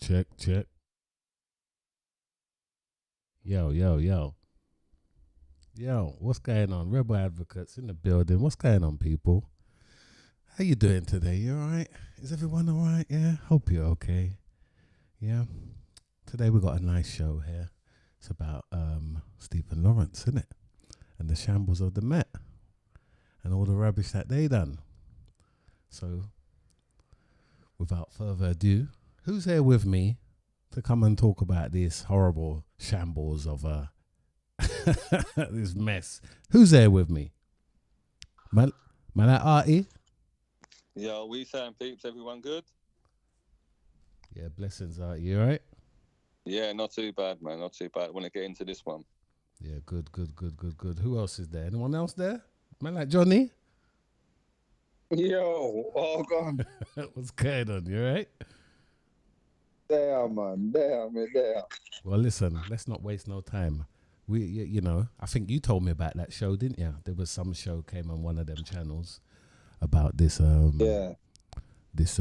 Check, check. Yo, yo, yo. Yo, what's going on? Rebel Advocates in the building. What's going on, people? How you doing today? You alright? Is everyone alright? Yeah? Hope you're okay. Yeah? Today we got a nice show here. It's about Stephen Lawrence, isn't it? And the shambles of the Met. And all the rubbish that they done. So, without further ado, who's here with me to come and talk about this horrible shambles of this mess? Who's there with me? Man at Artie? Yo, we saying peeps, everyone good? Yeah, blessings, Artie. You alright? Yeah, not too bad, man. Not too bad. Want to get into this one? Yeah, good. Who else is there? Anyone else there? Man like Johnny? Yo, all gone. What's going on? You alright? There, man. There. Well, listen, let's not waste no time. You know, I think you told me about that show, didn't you? There was some show came on one of them channels about this this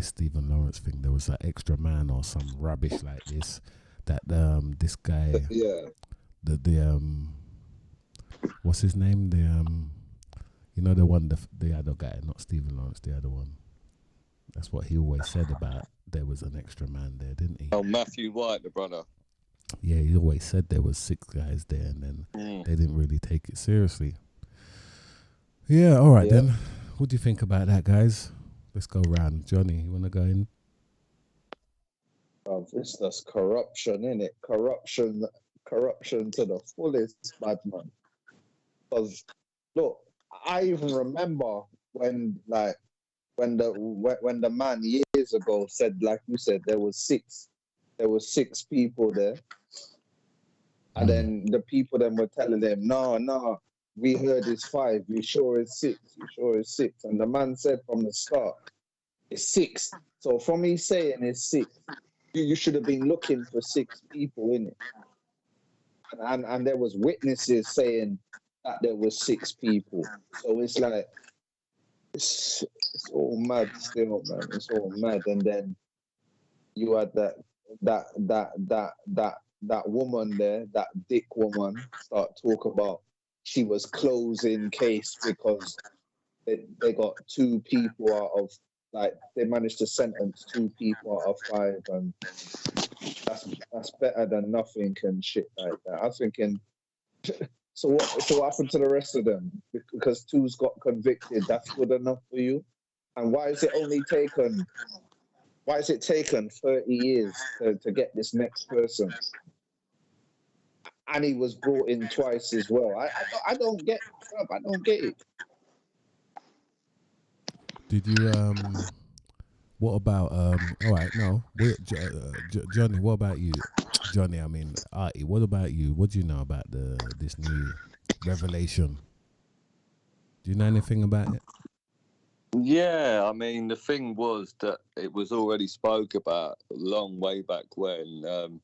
Stephen Lawrence thing. There was an extra man or some rubbish like this that this guy Yeah. the what's his name, you know, the one, the other guy, not Stephen Lawrence, the other one. That's what he always said about there was an extra man there, didn't he? Oh, Matthew White, the brother. Yeah, he always said there was 6 guys there, and then they didn't really take it seriously. Yeah, all right then. What do you think about that, guys? Let's go round. Johnny, you want to go in? It's just corruption, innit? Corruption to the fullest, bad man. Because look, I even remember when the man years ago said, like you said, there was 6 people there. And then the people then were telling them, no, we heard it's 5. You sure it's 6? And the man said from the start, it's 6. So from me saying it's 6, you should have been looking for 6 people in it. And there was witnesses saying that there was 6 people. So it's like, it's all mad still, man. It's all mad. And then you had that woman there, that dick woman, start talk about she was closing case because they got 2 people out of, like, they managed to sentence 2 people out of 5, and that's better than nothing and shit like that. I'm thinking, so what happened to the rest of them? Because 2's got convicted, that's good enough for you? And why is it taken 30 years to get this next person? And he was brought in twice as well. I don't get it. Did you what about all right, no, Johnny, what about you? Johnny, I mean Artie, what about you? What do you know about this new revelation? Do you know anything about it? Yeah, I mean, the thing was that it was already spoke about a long way back when.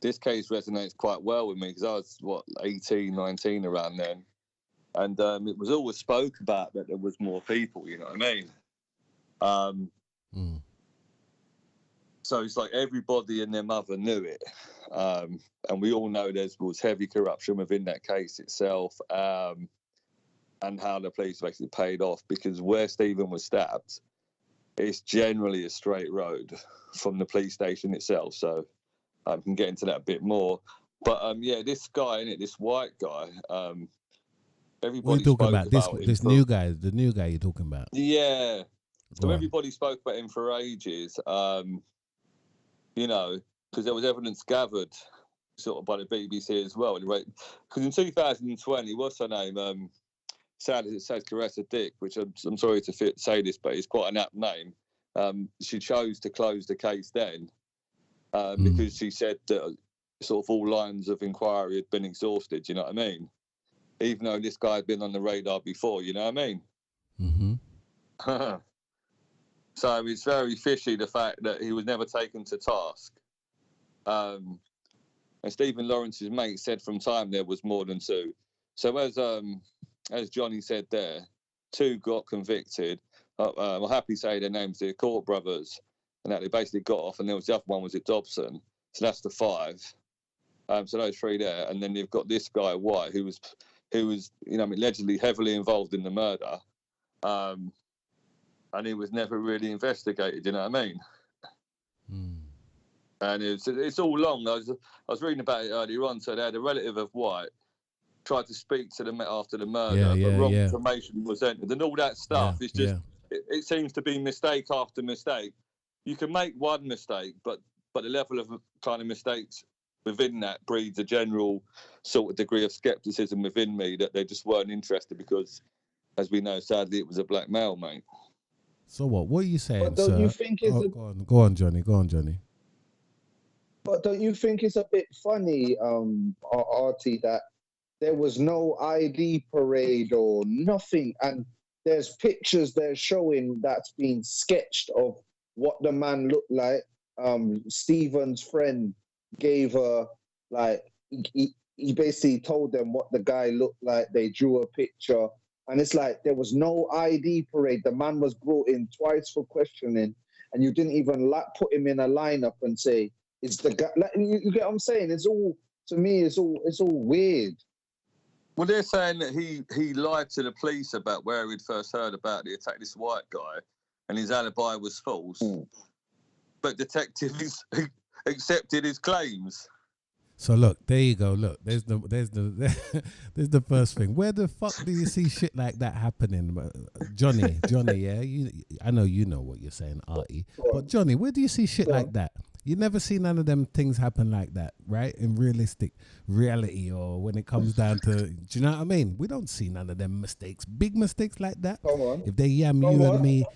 This case resonates quite well with me because I was, 18, 19 around then. And it was always spoke about that there was more people, you know what I mean? So it's like everybody and their mother knew it. And we all know there was heavy corruption within that case itself, and how the police basically paid off, because where Stephen was stabbed, it's generally a straight road from the police station itself. So I can get into that a bit more. But yeah, this guy, this white guy, everybody what are you talking spoke about? This new guy, the new guy you're talking about? Yeah. So Go on. everybody spoke about him for ages, you know, because there was evidence gathered sort of by the BBC as well. Because in 2020, what's her name? Sadly, it says Caressa Dick, which I'm sorry to say this, but it's quite an apt name. She chose to close the case then because she said that sort of all lines of inquiry had been exhausted, you know what I mean? Even though this guy had been on the radar before, you know what I mean? So it's very fishy, the fact that he was never taken to task. And Stephen Lawrence's mate said from time there was more than 2. So as Johnny said there, 2 got convicted. I'll happily say their names, the Court brothers. and that they basically got off, and there was the other one was at Dobson. So that's the 5. So those 3 there, and then you've got this guy White, who was allegedly heavily involved in the murder, and he was never really investigated. You know what I mean? And it's all long. I was reading about it earlier on. So they had a relative of White tried to speak to the Met after the murder, but wrong information was entered, and all that stuff. It's just it seems to be mistake after mistake. You can make one mistake, but the level of kind of mistakes within that breeds a general sort of degree of skepticism within me that they just weren't interested because, as we know, sadly, it was a black male, mate. So what are you saying, but don't sir? you think it's Go on, Johnny. But don't you think it's a bit funny, Artie, that there was no ID parade or nothing, and there's pictures they're showing that's been sketched of what the man looked like. Stephen's friend gave her, like, he basically told them what the guy looked like. They drew a picture, and it's like there was no ID parade. The man was brought in twice for questioning, and you didn't even put him in a lineup and say, "It's the guy." Like, you get what I'm saying? It's all, to me, it's all weird. Well, they're saying that he lied to the police about where he'd first heard about the attack, this white guy, and his alibi was false. But detectives accepted his claims. So look, there you go. Look, there's the first thing. Where the fuck do you see shit like that happening, Johnny? Yeah, I know you know what you're saying, Artie. But Johnny, where do you see shit like that? You never see none of them things happen like that, right? In reality, or when it comes down to, do you know what I mean? We don't see none of them mistakes, big mistakes like that. Come on. If they yam you and me,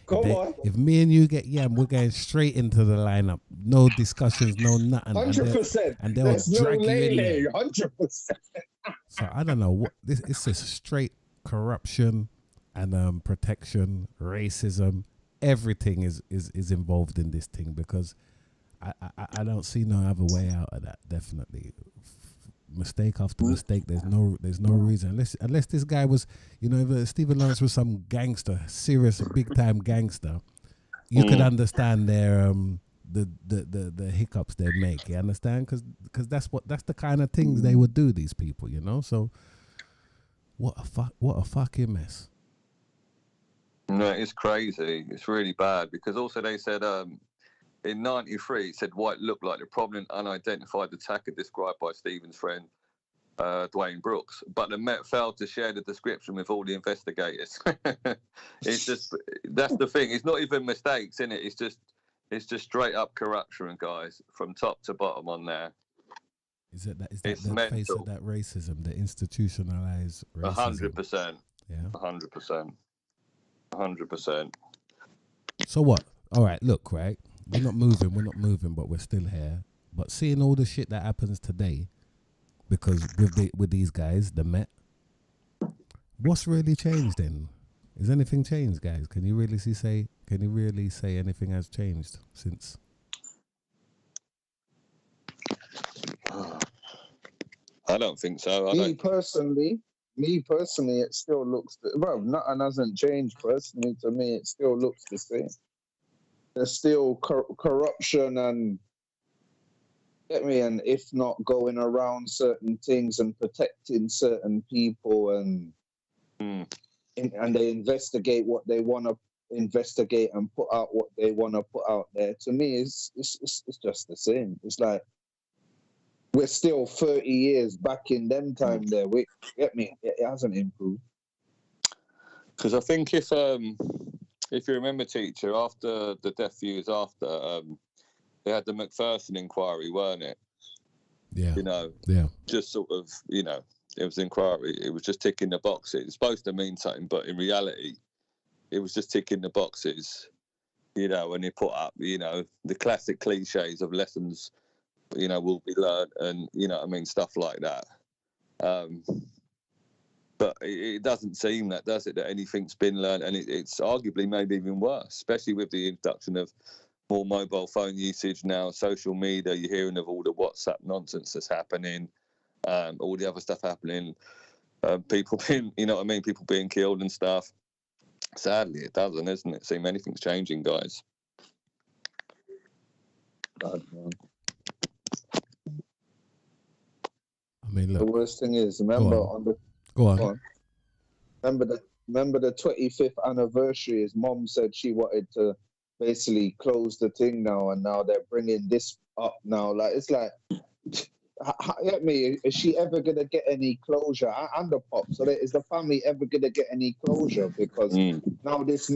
if me and you get yam, we're going straight into the lineup. No discussions, no nothing. 100%. And they'll drag you in there. 100%. So I don't know what this. It's just straight corruption and protection, racism. Everything is involved in this thing because I don't see no other way out of that. Definitely, mistake after mistake. There's no reason unless this guy was, if Stephen Lawrence was some gangster, serious big time gangster, you could understand their the hiccups they make. You understand? Because that's the kind of things they would do. These people, So what a fucking mess. No, it's crazy. It's really bad because also they said in '93 it said White looked like the prominent unidentified attacker described by Stephen's friend Dwayne Brooks, but the Met failed to share the description with all the investigators. It's just that's the thing. It's not even mistakes in it. It's just straight up corruption, guys, from top to bottom on there. Is that the face of that racism, the institutionalized racism? 100%. Yeah. 100%. So what? All right, look, right? We're not moving, but we're still here. But seeing all the shit that happens today, because with these guys, the Met, what's really changed then? Is anything changed, guys? Can you really say anything has changed since? I don't think so. Me personally, it still looks nothing hasn't changed. Personally, to me, it still looks the same. There's still corruption and if not going around certain things and protecting certain people and they investigate what they want to investigate and put out what they want to put out there. To me, it's just the same. It's like we're still 30 years back in them time there. It hasn't improved. Because I think if you remember, teacher, after the death years after, they had the Macpherson inquiry, weren't it? Yeah. Yeah. Just sort of, it was an inquiry. It was just ticking the boxes. It's supposed to mean something, but in reality, it was just ticking the boxes, when they put up, the classic cliches of lessons, will be learned and, stuff like that. But it doesn't seem that, does it, that anything's been learned, and it's arguably maybe even worse, especially with the introduction of more mobile phone usage now, social media. You're hearing of all the WhatsApp nonsense that's happening, all the other stuff happening, people being, people being killed and stuff. Sadly, it doesn't, isn't it? Seem anything's changing, guys. God, man. I mean, The look, worst thing is, go remember on. on the Go go on. on. Remember the 25th anniversary. His mom said she wanted to basically close the thing now, and now they're bringing this up now. Like it's like, get me? Is she ever gonna get any closure? And the pop. So is the family ever gonna get any closure? Because now this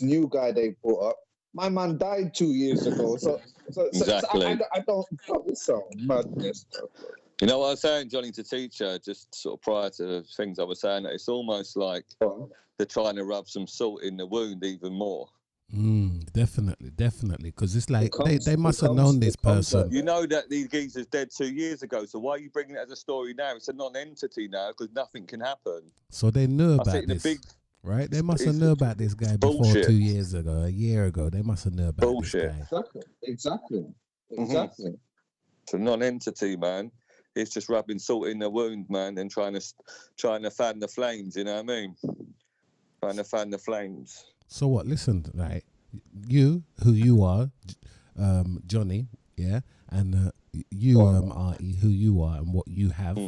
new guy they put up. My man died 2 years ago. So Exactly. I don't. It's so madness. Bro. You know what I was saying, Johnny, to teacher, just sort of prior to things I was saying, that it's almost like they're trying to rub some salt in the wound even more. Definitely. Because it's like It they must have known this person. like You know that these geezers dead 2 years ago, so why are you bringing it as a story now? It's a non-entity now because nothing can happen. So they knew I about think the this, big right? They must have it's knew about this guy before bullshit. 2 years ago, a year ago. They must have knew about Bullshit. this guy. Exactly. It's a non-entity, man. It's just rubbing salt in the wound, man, and trying to fan the flames. You know what I mean? Trying to fan the flames. So what? Listen, right? You, who you are, Johnny, yeah, and you, Artie, who you are, and what you have,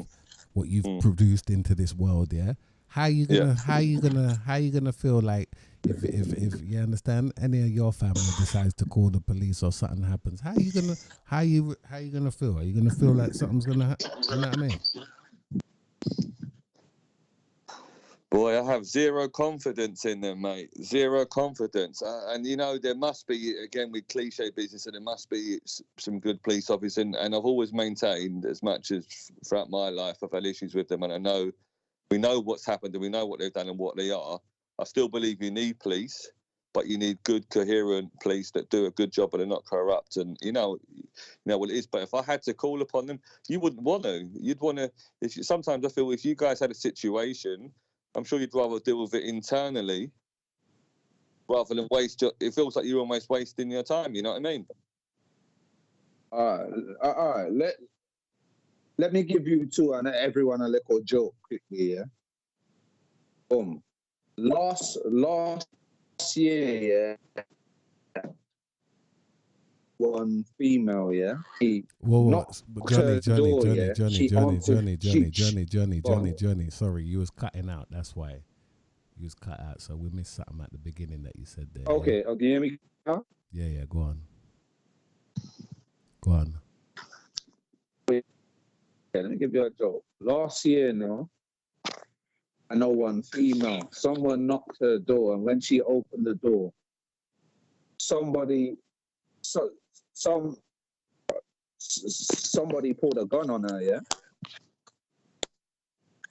what you've produced into this world, yeah. How you gonna feel like if you understand, any of your family decides to call the police or something happens? How you gonna feel? Are you gonna feel like something's gonna happen? You know what I mean? Boy, I have zero confidence in them, mate. Zero confidence. And, you know, there must be, again, with cliche business, and there must be some good police officers. And I've always maintained, as much as throughout my life, I've had issues with them. And we know what's happened and we know what they've done and what they are. I still believe you need police, but you need good, coherent police that do a good job and are not corrupt. And, you know what it is. But if I had to call upon them, you wouldn't want to. You'd want to, sometimes I feel if you guys had a situation, I'm sure you'd rather deal with it internally rather than it feels like you're almost wasting your time, you know what I mean? All right. Let me give you two and everyone a little joke quickly, yeah? Last year, yeah, one female, yeah? Johnny. Sorry, you was cutting out. That's why you was cut out. So we missed something at the beginning that you said there. Okay, yeah? Okay, hear me now? Yeah. Go on. Okay, let me give you a joke. Last year, no, I know one female. Someone knocked her door, and when she opened the door, somebody pulled a gun on her, yeah?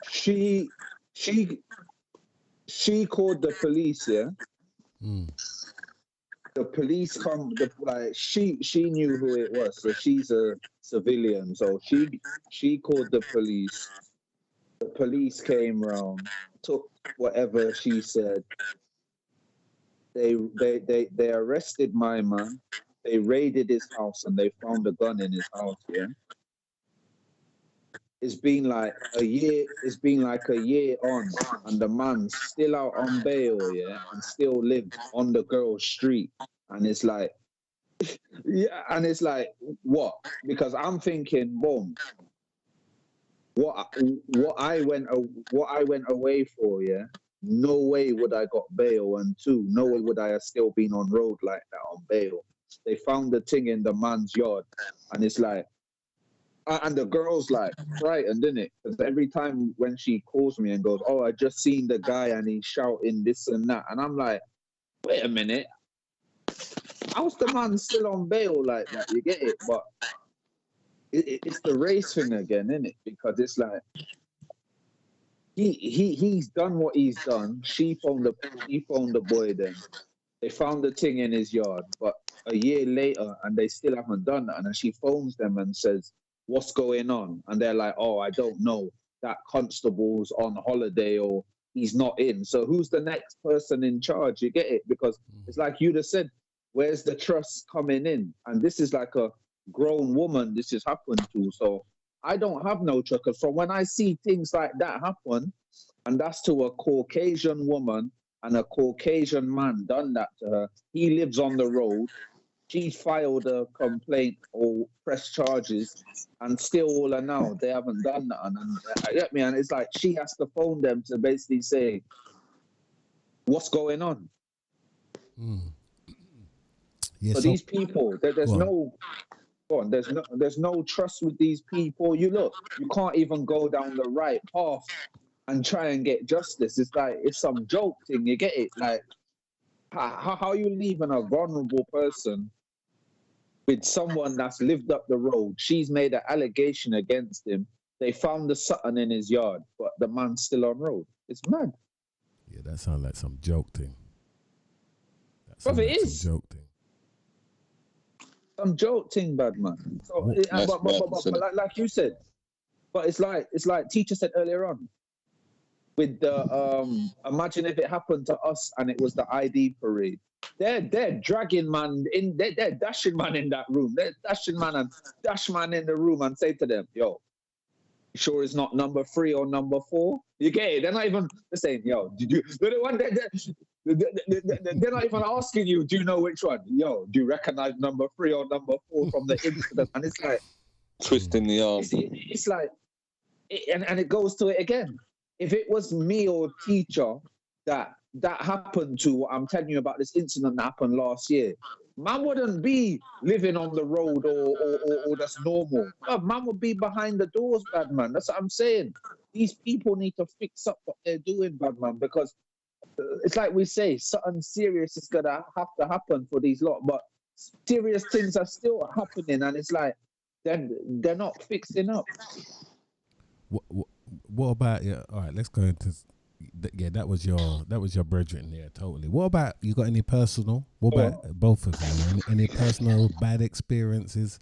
She called the police, yeah? The police come, she knew who it was, so she's a civilian, so she called the police. The police came round, took whatever she said. They arrested my man. They raided his house and they found a gun in his house, yeah? It's been like a year on, and the man's still out on bail, yeah, and still live on the girl's street. And it's like, yeah, and it's like, what? Because I'm thinking, boom, what I went away for, yeah, no way would I got bail, and two, no way would I have still been on road like that on bail. They found the thing in the man's yard, and it's like, and the girl's like frightened, isn't it? Because every time when she calls me and goes, "Oh, I just seen the guy and he's shouting this and that," and I'm like, "Wait a minute, how's the man still on bail like that?" You get it? But it's the race thing again, isn't it? Because it's like he's done what he's done. He phoned the boy. Then they found the thing in his yard, but a year later, and they still haven't done that. And then she phones them and says, "What's going on?" And they're like, "Oh, I don't know. That constable's on holiday or he's not in." So who's the next person in charge? You get it? Because it's like you'd have said, where's the trust coming in? And this is like a grown woman this has happened to. So I don't have no trust. Because from when I see things like that happen, and that's to a Caucasian woman and a Caucasian man done that to her, he lives on the road. She filed a complaint or press charges, and still all are now they haven't done that. And I get me, and it's like she has to phone them to basically say what's going on. Yeah, So so these people, there's go on. no, go on, there's no trust with these people. You look, you can't even go down the right path and try and get justice. It's like it's some joke thing. You get it? Like how you leaving a vulnerable person with someone that's lived up the road? She's made an allegation against him. They found the Sutton in his yard, but the man's still on road. It's mad. Yeah, that sounds like some joke thing. That But sounds it like is some joke thing. some joke thing, bad man. So, What? That's but madness, innit? like you said, but it's like teacher said earlier on with the imagine if it happened to us and it was the ID parade. They're dragging man in. They're dashing man in that room. They're dashing man and dash man in the room and say to them, "Yo, you sure it's not number 3 or number 4?" You get it? They're not even they're saying, "Yo, did you?" They're the one they're not even asking you, "Do you know which one?" "Yo, do you recognize number 3 or number 4 from the incident?" And it's like Twisting the arm. it's like and it goes to it again. If it was me or teacher that happened to, what I'm telling you about, this incident that happened last year, man wouldn't be living on the road or that's normal. No, man would be behind the doors, bad man. That's what I'm saying. These people need to fix up what they're doing, bad man, because it's like we say, something serious is gonna have to happen for these lot, but serious things are still happening, and it's like they're not fixing up. What about yeah? All right, let's go into yeah. That was your brethren there, totally. What about you? Got any personal? What about both of you? Any personal bad experiences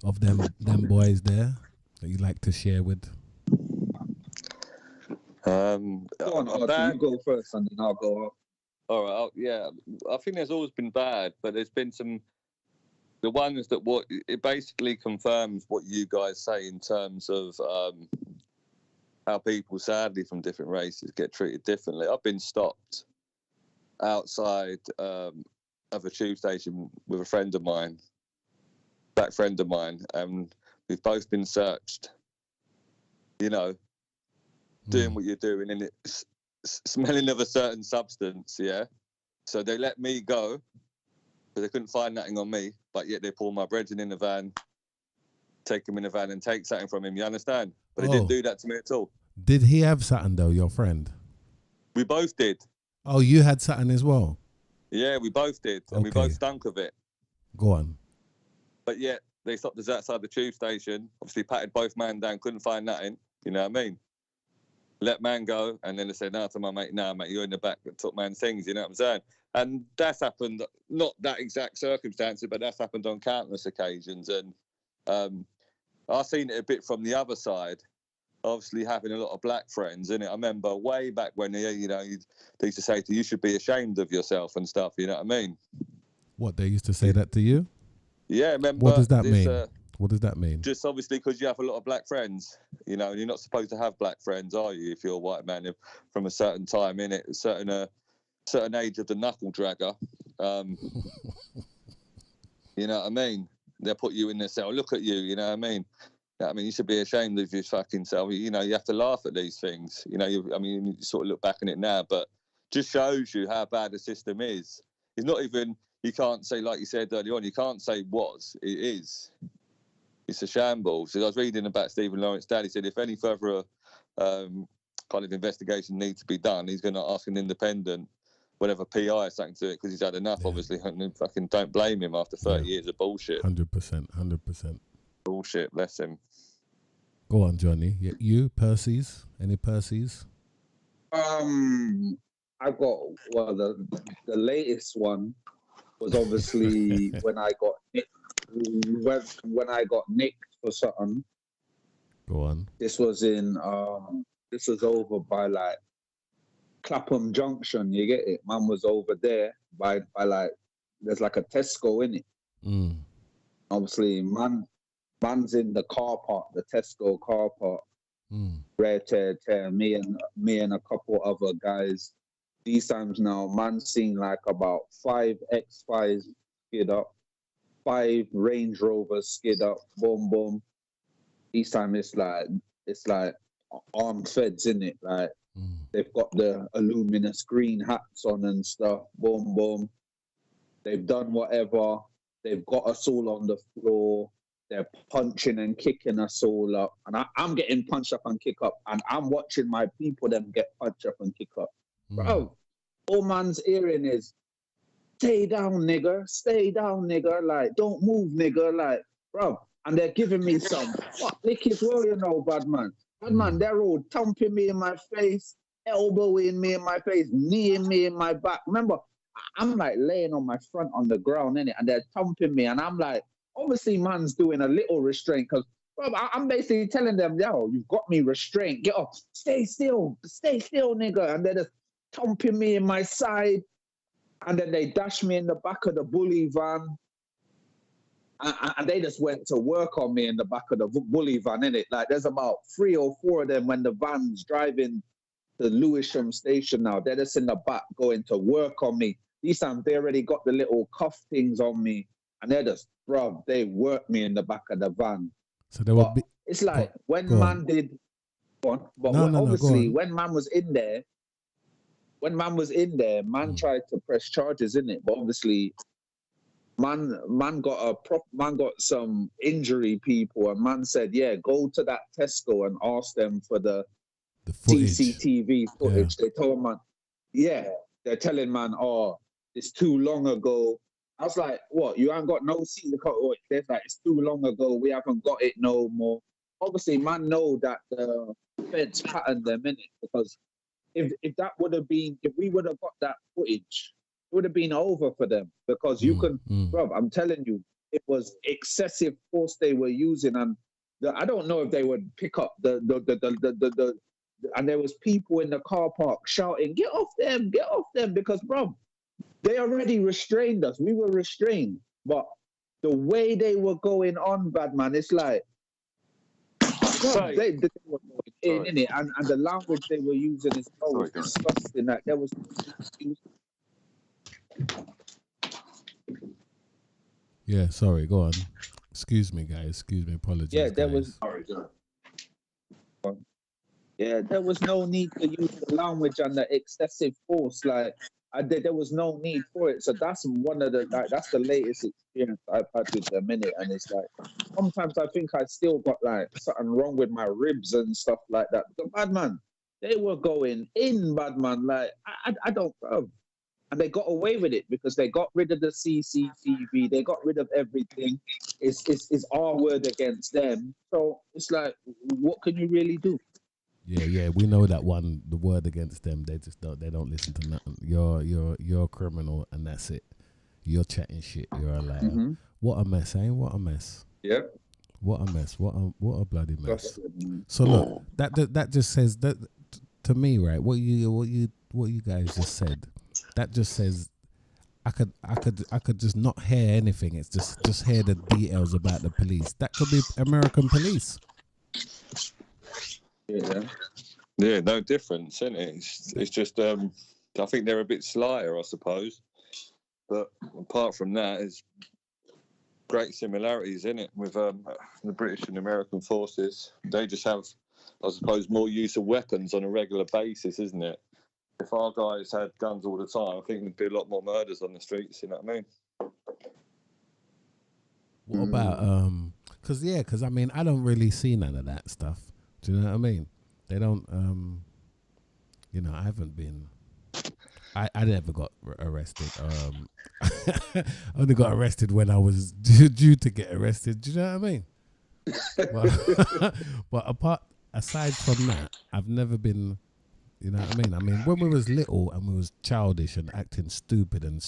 of them boys there that you'd like to share with? Go on, Archie, you go first, and then I'll go up. All right, yeah. I think there's always been bad, but there's been some. The ones that what it basically confirms what you guys say in terms of how people, sadly, from different races get treated differently. I've been stopped outside of a tube station with a friend of mine, black friend of mine, and we've both been searched. You know, doing what you're doing, and it's smelling of a certain substance, yeah. So they let me go because they couldn't find nothing on me, but yet they pull my brethren in the van, take him in the van, and take something from him. You understand? But they didn't do that to me at all. Did he have something though, your friend? We both did. Oh, you had something as well? Yeah, we both did, and we both stunk of it. Go on. But yet they stopped us outside the tube station. Obviously, patted both man down, couldn't find nothing. You know what I mean? Let man go, and then they said, "No, to my mate, no, mate, you're in the back that took man's things." You know what I'm saying? And that's happened, not that exact circumstances, but that's happened on countless occasions. And I've seen it a bit from the other side. Obviously, having a lot of black friends, innit? I remember way back when, they used to say to you, "You should be ashamed of yourself" and stuff. You know what I mean? What, they used to say that to you? Yeah, remember. What does that mean? What does that mean? Just obviously because you have a lot of black friends, you know, you're not supposed to have black friends, are you? If you're a white man from a certain time, in it, certain age of the knuckle dragger, you know what I mean? They'll put you in their cell. Look at you, you know what I mean? You should be ashamed of your fucking self. You know, you have to laugh at these things. You know, you sort of look back on it now, but just shows you how bad the system is. It's not even. You can't say, like you said earlier on. You can't say was. It is. It's a shambles. I was reading about Stephen Lawrence Dad. He said if any further kind of investigation needs to be done, he's going to ask an independent, whatever PI or something to it, because he's had enough, obviously. And fucking don't blame him after 30 years of bullshit. 100%. Bullshit, bless him. Go on, Johnny. You, Percy's? Any Percy's? I got, well, the latest one was obviously when I got when I got nicked for something. Go on. This was in this was over by like Clapham Junction. You get it? Man was over there by like there's like a Tesco in it. Obviously, man's in the car park, the Tesco car park. Rare tear. Me and a couple other guys. These times now, man's seen like about 5 X5s skid up. 5 Range Rovers skid up, boom, boom. Each time it's like armed feds in it. Like they've got the luminous green hats on and stuff. Boom, boom. They've done whatever. They've got us all on the floor. They're punching and kicking us all up. And I'm getting punched up and kick up. And I'm watching my people them get punched up and kick up. Bro, all man's hearing is, stay down, nigga. Stay down, nigga. Like, don't move, nigga. Like, bro. And they're giving me some fuck lick as well, you know, bad man. Bad man, they're all thumping me in my face, elbowing me in my face, kneeing me in my back. Remember, I'm like laying on my front on the ground, innit? And they're thumping me. And I'm like, obviously, man's doing a little restraint because I'm basically telling them, yo, you've got me restrained. Get up. Stay still, nigga. And they're just thumping me in my side. And then they dashed me in the back of the bully van. And they just went to work on me in the back of the bully van, innit? Like, there's about 3 or 4 of them when the van's driving to Lewisham station now. They're just in the back going to work on me. These times, they already got the little cuff things on me. And they're just, bro, they worked me in the back of the van. So there would be... It's like, when man did... Go on. But obviously, when man was in there, man tried to press charges, innit? But obviously... Man got some injury people, and man said, yeah, go to that Tesco and ask them for the CCTV footage. Yeah. They told man, yeah, they're telling man, oh, it's too long ago. I was like, what? You ain't got no seat? They're like, it's too long ago. We haven't got it no more. Obviously, man know that the feds patterned them in it, because if that would have been, if we would have got that footage, would have been over for them, because you can, bro, I'm telling you, it was excessive force they were using, and I don't know if they would pick up the and there was people in the car park shouting, get off them, because, bro, they already restrained us. We were restrained, but the way they were going on, bad man, it's like, bro, they were going in it, and the language they were using is so disgusting. Like, there was. Yeah, sorry, go on. Excuse me, guys. Excuse me, apologies. Yeah, there guys. There was no need to use the language and the excessive force. Like, there was no need for it. So that's one of the that's the latest experience I've had with them, innit? And it's like, sometimes I think I still got like something wrong with my ribs and stuff like that. The bad man, they were going in, bad man. Like, I don't know. And they got away with it because they got rid of the CCTV. They got rid of everything. It's our word against them. So it's like, what can you really do? Yeah, we know that one. The word against them, they just don't. They don't listen to nothing. You're a criminal, and that's it. You're chatting shit. You're a liar. What a mess, eh? What a mess. Yeah. What a mess. What a bloody mess. So look, that just says that to me, right? What you guys just said. That just says I could just not hear anything. It's just hear the details about the police. That could be American police. Yeah, no difference, isn't it? It's just I think they're a bit slyer, I suppose. But apart from that, it's great similarities, isn't it, with the British and American forces. They just have, I suppose, more use of weapons on a regular basis, isn't it? If our guys had guns all the time, I think there'd be a lot more murders on the streets, you know what I mean? What about, because I mean, I don't really see none of that stuff. Do you know what I mean? They don't, I haven't been, I never got arrested. I only got arrested when I was due to get arrested. Do you know what I mean? But aside from that, I've never been. You know what I mean? I mean, when we was little and we was childish and acting stupid and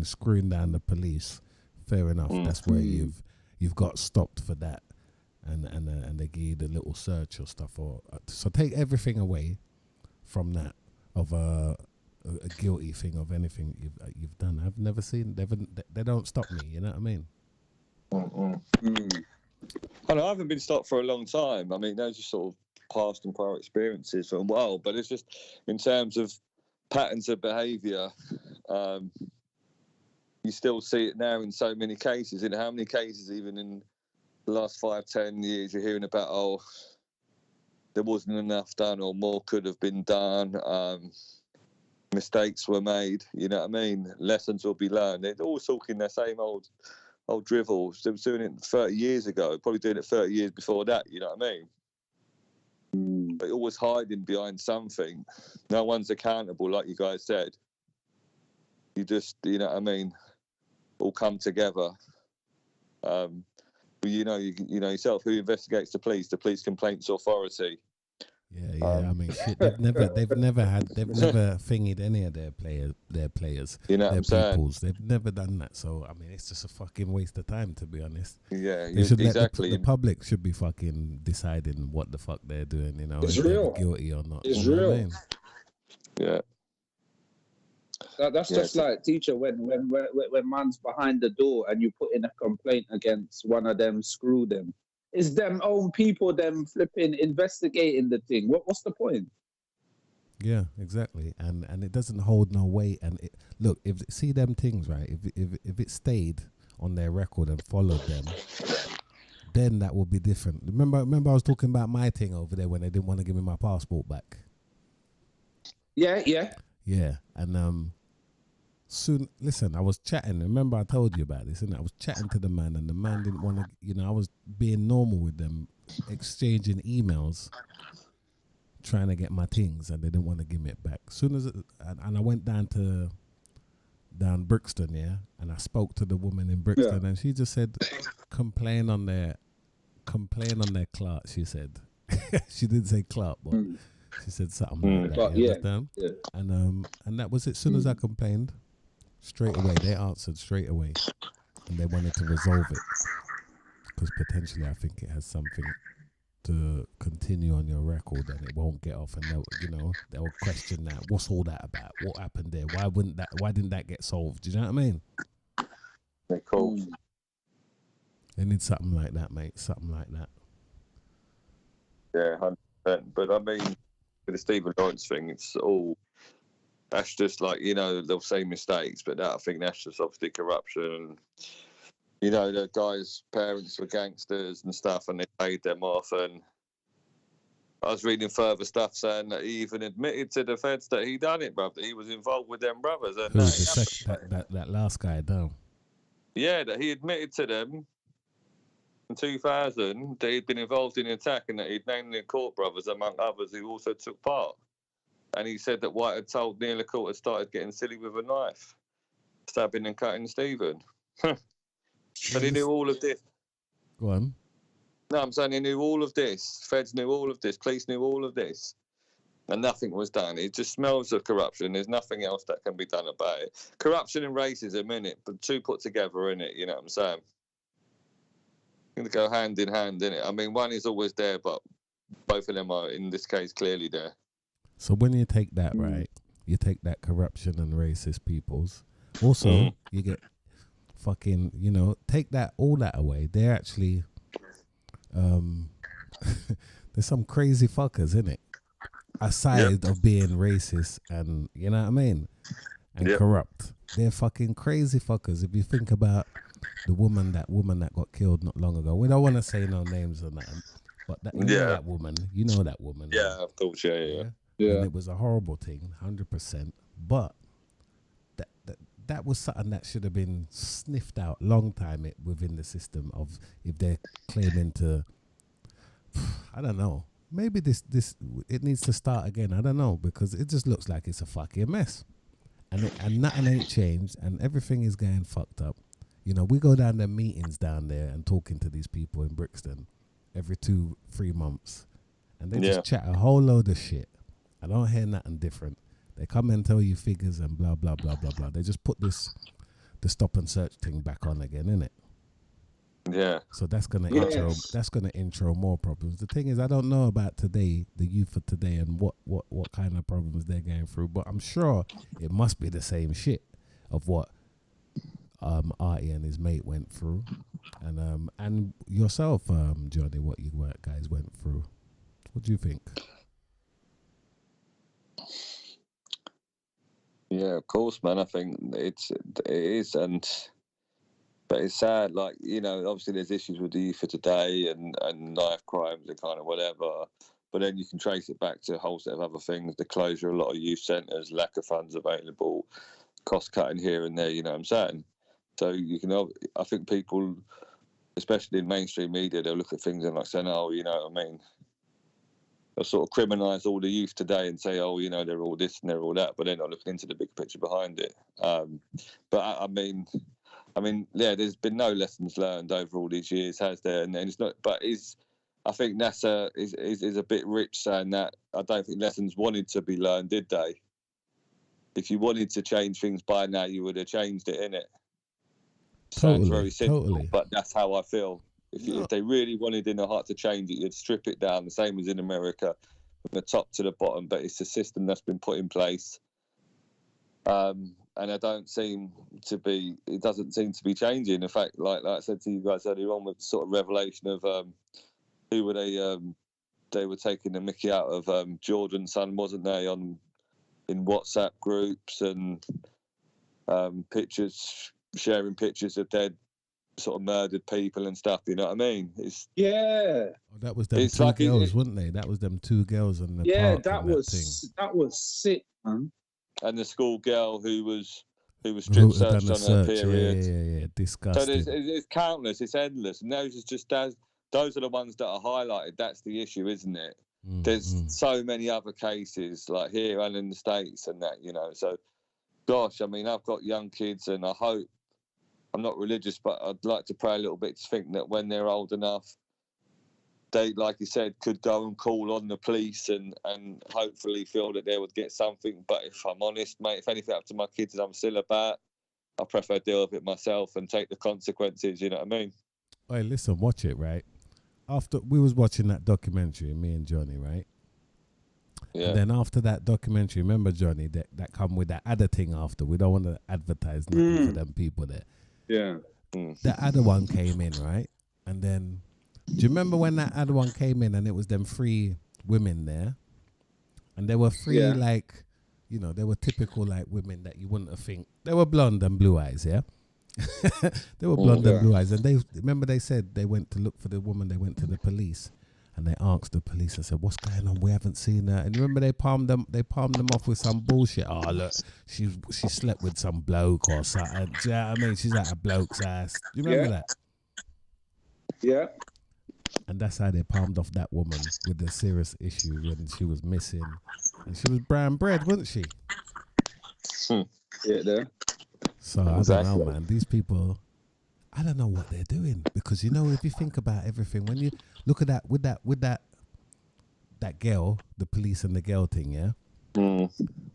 screwing down the police, fair enough. That's where you've got stopped for that, and they give you the little search or stuff. So take everything away from that of a guilty thing of anything you've done. I've never seen. They don't stop me. You know what I mean? I know I haven't been stopped for a long time. I mean, those are sort of past and prior experiences for a while, but it's just in terms of patterns of behaviour, you still see it now in so many cases. In how many cases, even in the last 5-10 years, you're hearing about, oh, there wasn't enough done or more could have been done. Mistakes were made, you know what I mean? Lessons will be learned. They're all talking their same old dribbles. They were doing it 30 years ago, probably doing it 30 years before that, you know what I mean? But always hiding behind something. No one's accountable, like you guys said. You just, you know what I mean, all come together. But you know yourself, who investigates the police? The Police Complaints Authority. Yeah. I mean, shit. They've never thingied any of their players. You know what I'm saying? Peoples. They've never done that. So I mean, it's just a fucking waste of time, to be honest. Yeah, exactly. The public should be fucking deciding what the fuck they're doing. You know, it's if real. they're guilty or not. It's real. I mean? Yeah. That's just like, teacher, when man's behind the door and you put in a complaint against one of them, screw them. It's them own people, them flipping investigating the thing. What's the point? Yeah, exactly. And it doesn't hold no weight. And look, if see them things, right? If it stayed on their record and followed them, then that would be different. Remember I was talking about my thing over there when they didn't want to give me my passport back. Yeah. Yeah, and soon, listen, I was chatting. Remember I told you about this, and I was chatting to the man, and the man didn't want to, you know, I was being normal with them, exchanging emails, trying to get my things, and they didn't want to give me it back. Soon as, and I went down Brixton, yeah, and I spoke to the woman in Brixton, and she just said, complain on their clerk, she said. She didn't say clerk, but she said something like that. You understand? Yeah. And that was it. As soon as I complained, straight away they answered straight away, and they wanted to resolve it because potentially I think it has something to continue on your record and it won't get off, and they'll question that. What's all that about? What happened there? Why didn't that get solved? Do you know what I mean? They're cool. They need something like that, mate. Something like that. Yeah, 100%. But I mean, with the Stephen Lawrence thing, that's just like, you know, they'll say mistakes, but I think that's just obviously corruption. You know, the guy's parents were gangsters and stuff, and they paid them off. And I was reading further stuff saying that he even admitted to the feds that he done it, brother. He was involved with them brothers. And that last guy, though. Yeah, that he admitted to them in 2000 that he'd been involved in the attack and that he'd named the Court brothers, among others, who also took part. And he said that White had told Neil Court had started getting silly with a knife, stabbing and cutting Stephen. But he knew all of this. Go on. No, I'm saying he knew all of this. Feds knew all of this. Police knew all of this. And nothing was done. It just smells of corruption. There's nothing else that can be done about it. Corruption and racism, innit? But two put together, innit? You know what I'm saying? Going to go hand in hand, innit? I mean, one is always there, but both of them are, in this case, clearly there. So when you take that, right, you take that corruption and racist peoples. Also, you get fucking, you know, take that, all that away. They're actually, there's some crazy fuckers, innit? Aside of being racist and, you know what I mean? And corrupt. They're fucking crazy fuckers. If you think about the woman that got killed not long ago. We don't want to say no names on that, but that, you know that woman. Yeah, of course, yeah. And it was a horrible thing, 100%. But that was something that should have been sniffed out long time within the system of, if they're claiming to, I don't know, maybe this it needs to start again. I don't know, because it just looks like it's a fucking mess, and nothing ain't changed, and everything is getting fucked up. You know, we go down their meetings down there and talking to these people in Brixton every 2-3 months, and they just chat a whole load of shit. I don't hear nothing different. They come and tell you figures and blah blah blah blah blah. They just put the stop and search thing back on again, innit? Yeah. So that's gonna intro more problems. The thing is, I don't know about today, the youth of today, and what kind of problems they're going through, but I'm sure it must be the same shit of what Artie and his mate went through, and yourself, Johnny, what you guys went through. What do you think? Yeah, of course, man. I think it is, but it's sad. Like, you know, obviously there's issues with the youth of today and knife crimes and kind of whatever. But then you can trace it back to a whole set of other things: the closure of a lot of youth centres, lack of funds available, cost cutting here and there. You know what I'm saying? So you can, I think people, especially in mainstream media, they'll look at things and like saying, "Oh, you know what I mean." They'll sort of criminalise all the youth today and say, "Oh, you know, they're all this and they're all that," but they're not looking into the big picture behind it. But I mean, yeah, there's been no lessons learned over all these years, has there? And it's not. But I think NASA is a bit rich saying that. I don't think lessons wanted to be learned, did they? If you wanted to change things by now, you would have changed it, innit? Sounds very simple, Totally. but that's how I feel. If they really wanted in their heart to change it, you'd strip it down, the same as in America, from the top to the bottom. But it's a system that's been put in place, and it doesn't seem to be changing. In fact, like I said to you guys earlier on, with the sort of revelation of who were they were taking the mickey out of Jordan's son, wasn't they, in WhatsApp groups and sharing pictures of dead sort of murdered people and stuff, you know what I mean? Yeah. That was them It's two like girls, weren't they? That was them two girls in the Yeah, park. that and was sick, man. And the school girl who was thing. strip Who had done searched the on her search? period. Yeah. So Disgusting. it's countless, it's endless, and those are the ones that are highlighted. That's the issue, isn't it? There's so many other cases like here and in the States and that, you know. So, gosh, I mean, I've got young kids, and I hope, I'm not religious, but I'd like to pray a little bit to think that when they're old enough, they, like you said, could go and call on the police and hopefully feel that they would get something. But if I'm honest, mate, if anything happened to my kids and I'm still about, I prefer deal with it myself and take the consequences, you know what I mean? Hey, listen, watch it, right? After we was watching that documentary, me and Johnny, right? Yeah. And then after that documentary, remember, Johnny, that come with that other thing after. We don't want to advertise nothing for them people there. Yeah. The other one came in, right? And then, do you remember when that other one came in and it was them three women there? And they were three, like, you know, they were typical, like, women that you wouldn't have think. They were blonde and blue eyes, yeah? They were blonde and blue eyes. And they said they went to look for the woman, they went to the police. And they asked the police, I said, "What's going on? We haven't seen her." And remember, they palmed them off with some bullshit. Oh, look, she slept with some bloke or something. Do you know what I mean? She's at a bloke's ass. Do you remember that? Yeah. And that's how they palmed off that woman with the serious issue when she was missing. And she was brown bread, wasn't she? Yeah, there. So I don't know, man. These people, I don't know what they're doing, because, you know, if you think about everything, when you look at that with that girl, the police and the girl thing, yeah.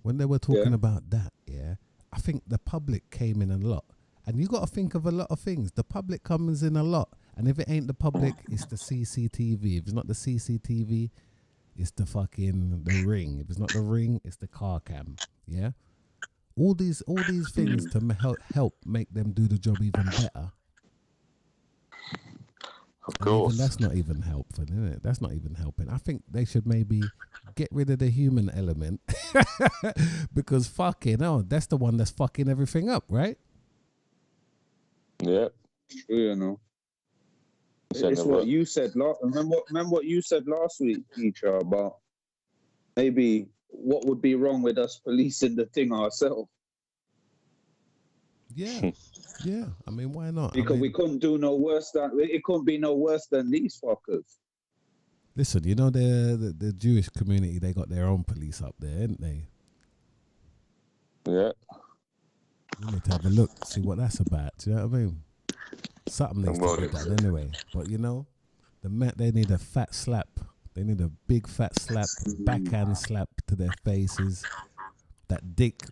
When they were talking about that, yeah, I think the public came in a lot, and you got to think of a lot of things. The public comes in a lot, and if it ain't the public, it's the CCTV. If it's not the CCTV, it's the ring. If it's not the ring, it's the car cam. Yeah, all these things to help make them do the job even better. Of course. Even that's not even helpful, isn't it? That's not even helping. I think they should maybe get rid of the human element because that's the one that's fucking everything up, right? Yeah. You know. It's what you said. Remember what you said last week, teacher, about maybe what would be wrong with us policing the thing ourselves. Yeah. Yeah, I mean, why not? Because we couldn't do no worse it couldn't be no worse than these fuckers. Listen, you know, the Jewish community, they got their own police up there, ain't they? Yeah. You need to have a look, see what that's about. Do you know what I mean? Something needs to be done anyway. But, you know, they need a fat slap. They need a big fat slap, backhand slap to their faces. That dick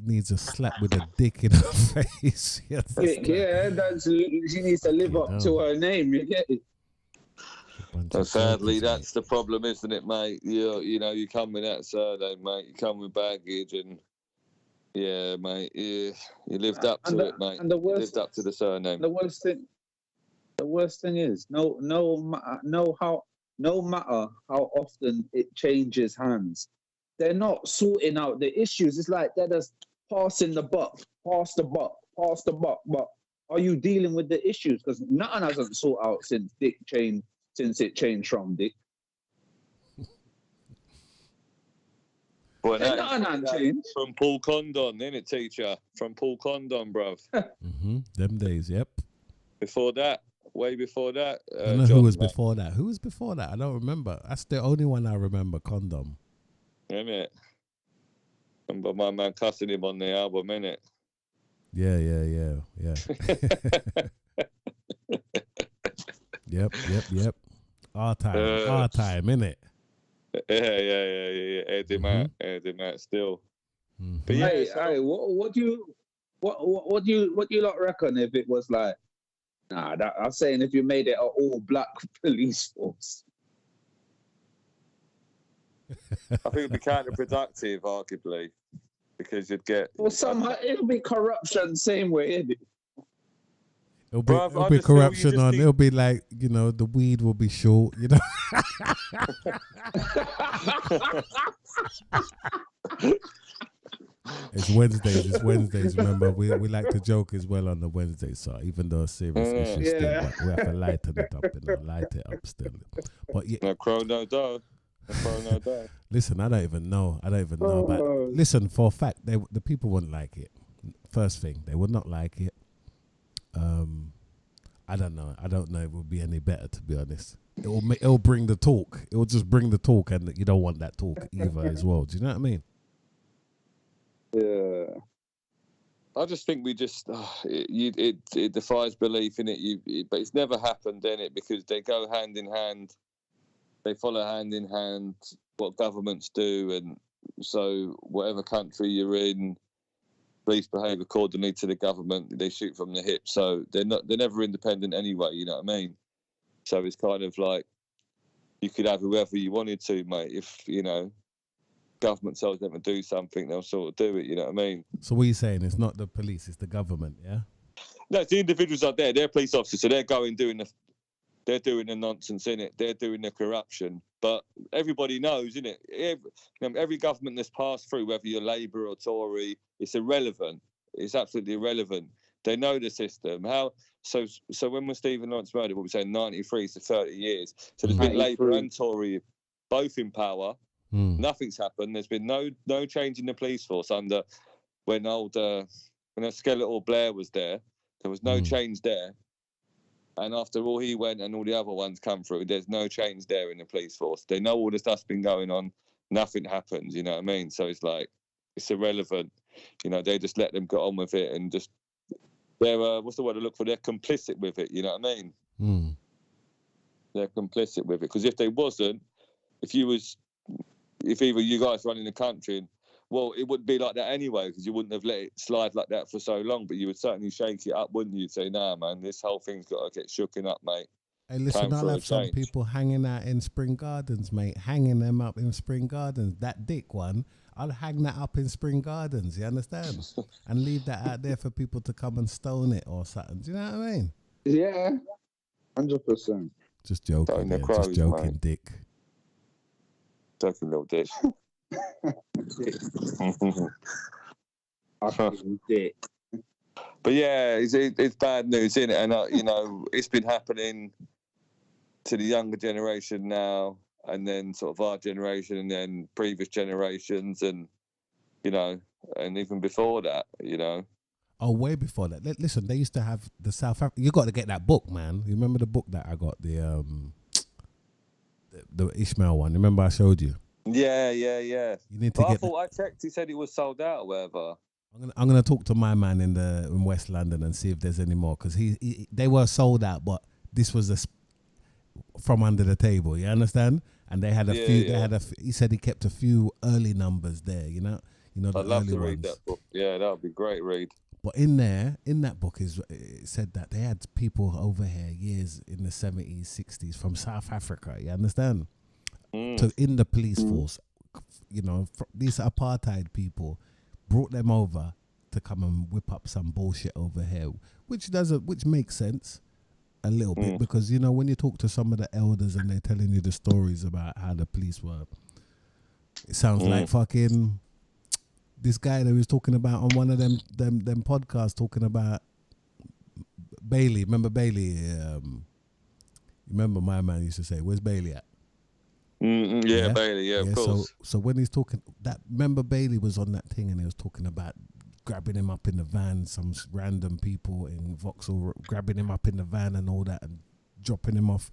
needs a slap with a dick in her face. Yeah, she needs to live up to her name. You get it? So sadly, that's the problem, isn't it, mate? You know, you come with that surname, mate. You come with baggage, and yeah, mate, you lived up to it, mate. And the worst, you lived up to the surname. The worst thing is, no matter how often it changes hands, they're not sorting out the issues. It's like they're just passing the buck, pass the buck, pass the buck. But are you dealing with the issues? Because nothing hasn't sorted out since it changed from Dick. Well, Nothing hasn't changed. From Paul Condon, innit, teacher? From Paul Condon, bruv. Them days, yep. Before that, way before that. I don't know who was before that. Who was before that? I don't remember. That's the only one I remember, Condom. Innit? Remember my man cussing him on the album, innit? Yeah. Yep. Our time, innit? Yeah. Eddie Matt still. Mm-hmm. But yeah, Hey, what do you lot reckon if it was like? I'm saying if you made it an all-black police force. I think it'd be counterproductive, arguably, because you'd get. Well, somehow it'll be corruption, same way, isn't it? It'll be, Bruv, it'll I be just feel you corruption just on. need- It'll be like, you know, the weed will be short. You know. It's Wednesdays. Remember, we like to joke as well on the Wednesdays, so even though it's serious issues still, Yeah. but we have to lighten it up, light it up still. But yeah, No crow, no dough. No crow, no dough. listen, I don't even know. But Oh. listen, for a fact, the people wouldn't like it. First thing, they would not like it. I don't know. I don't know if it would be any better, to be honest. It'll bring the talk. It will just bring the talk, and you don't want that talk either as well. Do you know what I mean? Yeah. I just think we just it defies belief in it. But it's never happened in it because they go hand in hand. They follow hand in hand what governments do, and so whatever country you're in, police behave accordingly to the government. They shoot from the hip, so they're never independent anyway. You know what I mean? So it's kind of like you could have whoever you wanted to, mate. If you know. Government tells them to do something, they'll sort of do it. You know what I mean? So what are you saying? It's not the police, it's the government, yeah? No, it's the individuals out there. They're police officers, so they're doing the nonsense in it. They're doing the corruption. But everybody knows, innit? Every government that's passed through, whether you're Labour or Tory, it's irrelevant. It's absolutely irrelevant. They know the system. So when was Stephen Lawrence murdered? What we saying, 93 to 30 years. So there's been Labour and Tory both in power. Nothing's happened. There's been no change in the police force under when Skeletor Blair was there. There was no change there. And after all he went and all the other ones come through, there's no change there in the police force. They know all the stuff's been going on. Nothing happens, you know what I mean? So it's like, it's irrelevant. You know, they just let them get on with it and just, they're, what's the word I look for? They're complicit with it, you know what I mean? They're complicit with it. Because if they wasn't, if either you guys running the country, well, it wouldn't be like that anyway, because you wouldn't have let it slide like that for so long. But you would certainly shake it up, wouldn't you? Say, nah, man, this whole thing's got to get shooken up, mate. Hey, listen, I'll have some people hanging out in Spring Gardens, mate. Hanging them up in Spring Gardens. That Dick one, I'll hang that up in Spring Gardens, you understand? And leave that out there for people to come and stone it or something. Do you know what I mean? Yeah. 100%. Just joking, yeah. Crows, Just joking, mate. Dick. Joking, little dick. Dick. But yeah, it's bad news, isn't it? And you know, it's been happening to the younger generation now, and then sort of our generation, and then previous generations, and you know, and even before that, you know. Oh, way before that. Listen, they used to have the South Africa. You got to get that book, man. You remember the book that I got, the Ishmael one? Remember I showed you? Yeah. You need to get. I thought I checked. He said it was sold out or whatever. I'm gonna talk to my man in West London and see if there's any more, because they were sold out, but this was from under the table. You understand? And they had a few. Yeah. He said he kept a few early numbers there. You know the I'd love early to read ones. that book. Yeah, that would be great read. But in that book it said that they had people over here years in the 70s, 60s from South Africa. You understand? In the police force, you know, these apartheid people brought them over to come and whip up some bullshit over here, which makes sense a little bit, because you know, when you talk to some of the elders and they're telling you the stories about how the police were It sounds like fucking this guy that was talking about on one of them podcasts talking about Bailey. Remember Bailey? Remember my man used to say, "Where's Bailey at?" Yeah, Bailey. Yeah, of course. So when he's talking, remember Bailey was on that thing and he was talking about grabbing him up in the van, some random people in Vauxhall grabbing him up in the van and all that and dropping him off.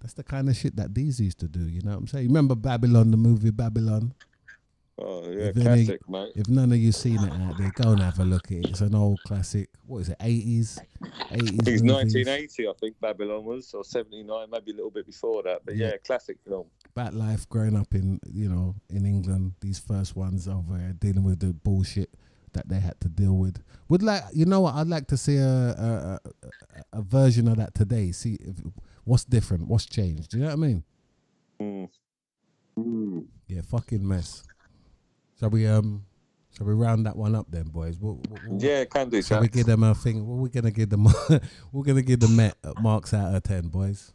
That's the kind of shit that these used to do. You know what I'm saying? Remember Babylon, the movie Babylon? Oh yeah, classic, mate. If none of you seen it out there, go and have a look at it. It's an old classic. What is it? 80s. I think it's 1980. I think Babylon was, or 79, maybe a little bit before that. But yeah, classic film. About life growing up in England. These first ones over here dealing with the bullshit that they had to deal with. I'd like to see a version of that today. See what's different, what's changed. Do you know what I mean? Yeah, fucking mess. Shall we round that one up then, boys? Yeah, can do. Shall we give them a thing? What we're gonna give them? We're gonna give the Met marks out of 10, boys.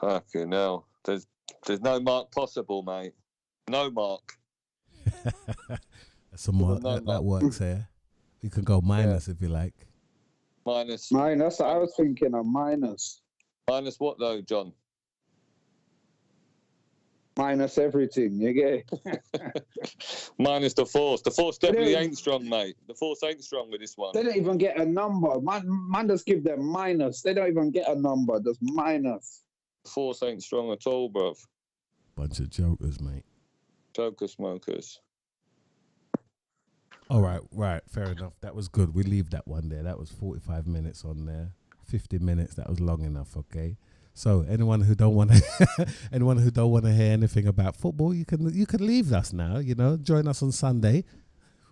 Fucking hell. There's no mark possible, mate. No mark. That's a mark. That works here. You can go minus if you like. Minus. I was thinking of minus. Minus what though, John? Minus everything, you get it? Minus the force. The force definitely ain't strong, mate. The force ain't strong with this one. They don't even get a number. Man just give them minus. They don't even get a number. Just minus. The force ain't strong at all, bruv. Bunch of jokers, mate. Joker smokers. All right, fair enough. That was good. We leave that one there. That was 45 minutes on there. 50 minutes. That was long enough. Okay. So anyone who don't want to hear anything about football, you can leave us now. Join us on Sunday.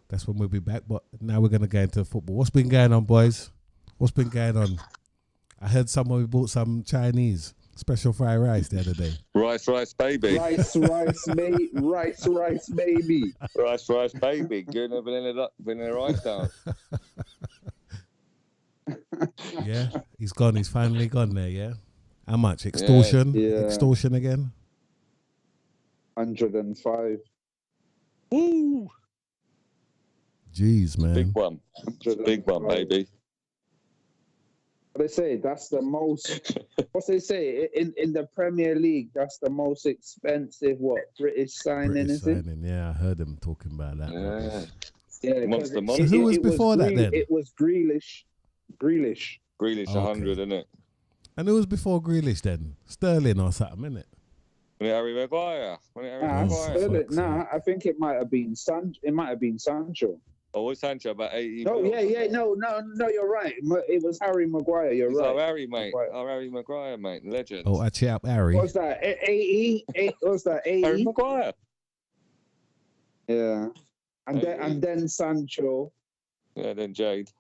That's when we'll be back. But now we're gonna go into football. What's been going on, boys? What's been going on? I heard someone bought some Chinese special fried rice the other day. Rice, baby. Rice, baby. Rice, baby. Rice, baby. Good vanilla rice down. Yeah, he's gone. He's finally gone there. Yeah. How much? Extortion? Yeah. Extortion again? 105. Woo! Jeez, man. Big one. Big one, baby. What they say, that's the most, what they say, in the Premier League, that's the most expensive, British signing, is it? Yeah, I heard them talking about that. Yeah, Monster so who was before that then? It was Grealish. Grealish, 100, isn't it? And who was before Grealish then? Sterling or something, innit? Harry Maguire. I think it might have been Sancho. Oh, was Sancho about 80? No, no, you're right. It was Harry Maguire. You're right. Oh, Harry, mate. Harry Maguire, mate. Legend. Oh, I cheer up Harry. What's that? AE? What's that? AE? Harry Maguire. Yeah. And then Sancho. Yeah, then Jade.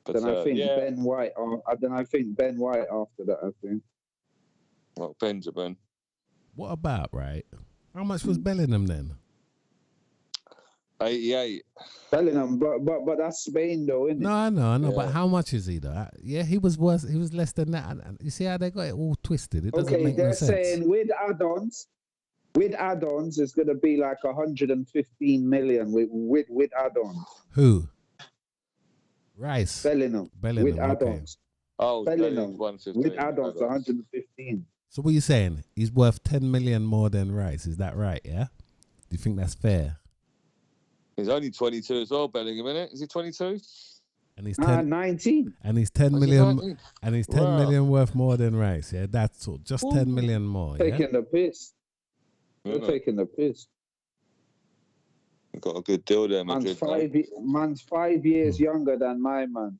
But, then I think Ben White. Then I think Ben White after that. I think. Well, Benjamin. What about right? How much was Bellingham then? 88. Bellingham, but that's Spain though, isn't it? No, I know. Yeah. But how much is he though? Yeah, he was worse. He was less than that. And you see how they got it all twisted? It doesn't make no sense. Okay, they're saying with add-ons, it's going to be like 115 million with add-ons. Who? Rice. Bellingham with add-ons. Oh, Bellingham with add-ons, 115. So what are you saying? He's worth 10 million more than Rice. Is that right? Yeah. Do you think that's fair? He's only 22 as well, Bellingham, isn't it? Is he 22? And he's 19. And he's 10 million. And he's 10 million worth more than Rice. Yeah, that's all. Just 10 million more. Taking the piss. They're taking the piss. Got a good deal there, Madrid. Man's 5 years younger than my man,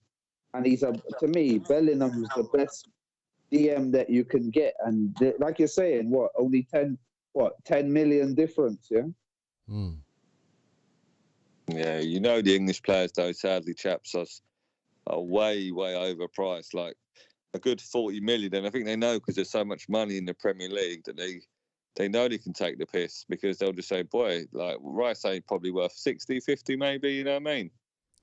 and to me, Bellingham's the best DM that you can get. And like you're saying, only 10 million difference, yeah. Yeah, the English players though, sadly, chaps, are way overpriced. Like a good 40 million, and I think they know because there's so much money in the Premier League that they know they can take the piss because they'll just say, boy, like Rice ain't probably worth 60, 50 maybe, you know what I mean?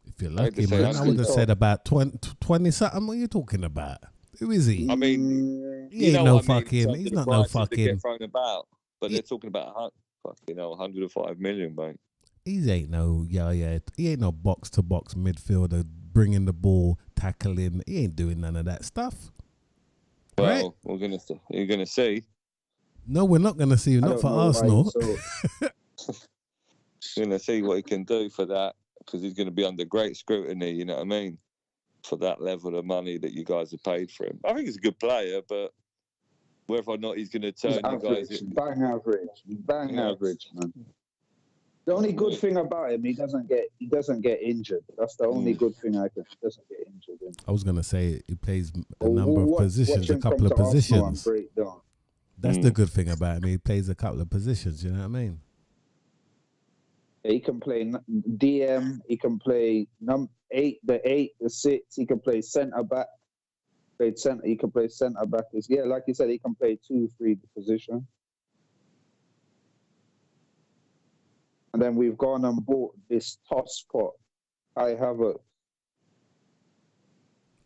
If you're lucky, man, I would have said about 20 something. What are you talking about? Who is he? I mean, he's not no fucking. Get thrown about. but they're talking about fucking 105 million, mate. He ain't no he ain't no box to box midfielder bringing the ball, tackling. He ain't doing none of that stuff. Well, right? You're gonna see. No, we're not gonna see. Not for Arsenal. You're gonna see what he can do for that, because he's gonna be under great scrutiny. You know what I mean? For that level of money that you guys have paid for him. I think he's a good player, but whether or not he's going to turn you guys... Bang average, man. The only good thing about him, he doesn't get injured. That's the only good thing he doesn't get injured in. I was going to say he plays a number of positions, a couple of positions. That's the good thing about him. He plays a couple of positions, you know what I mean? Yeah, he can play DM, he can play 8, the 8, the 6, he can play centre back. He can play centre back. Yeah, like you said, he can play 2-3 position. And then we've gone and bought this toss pot. I have a.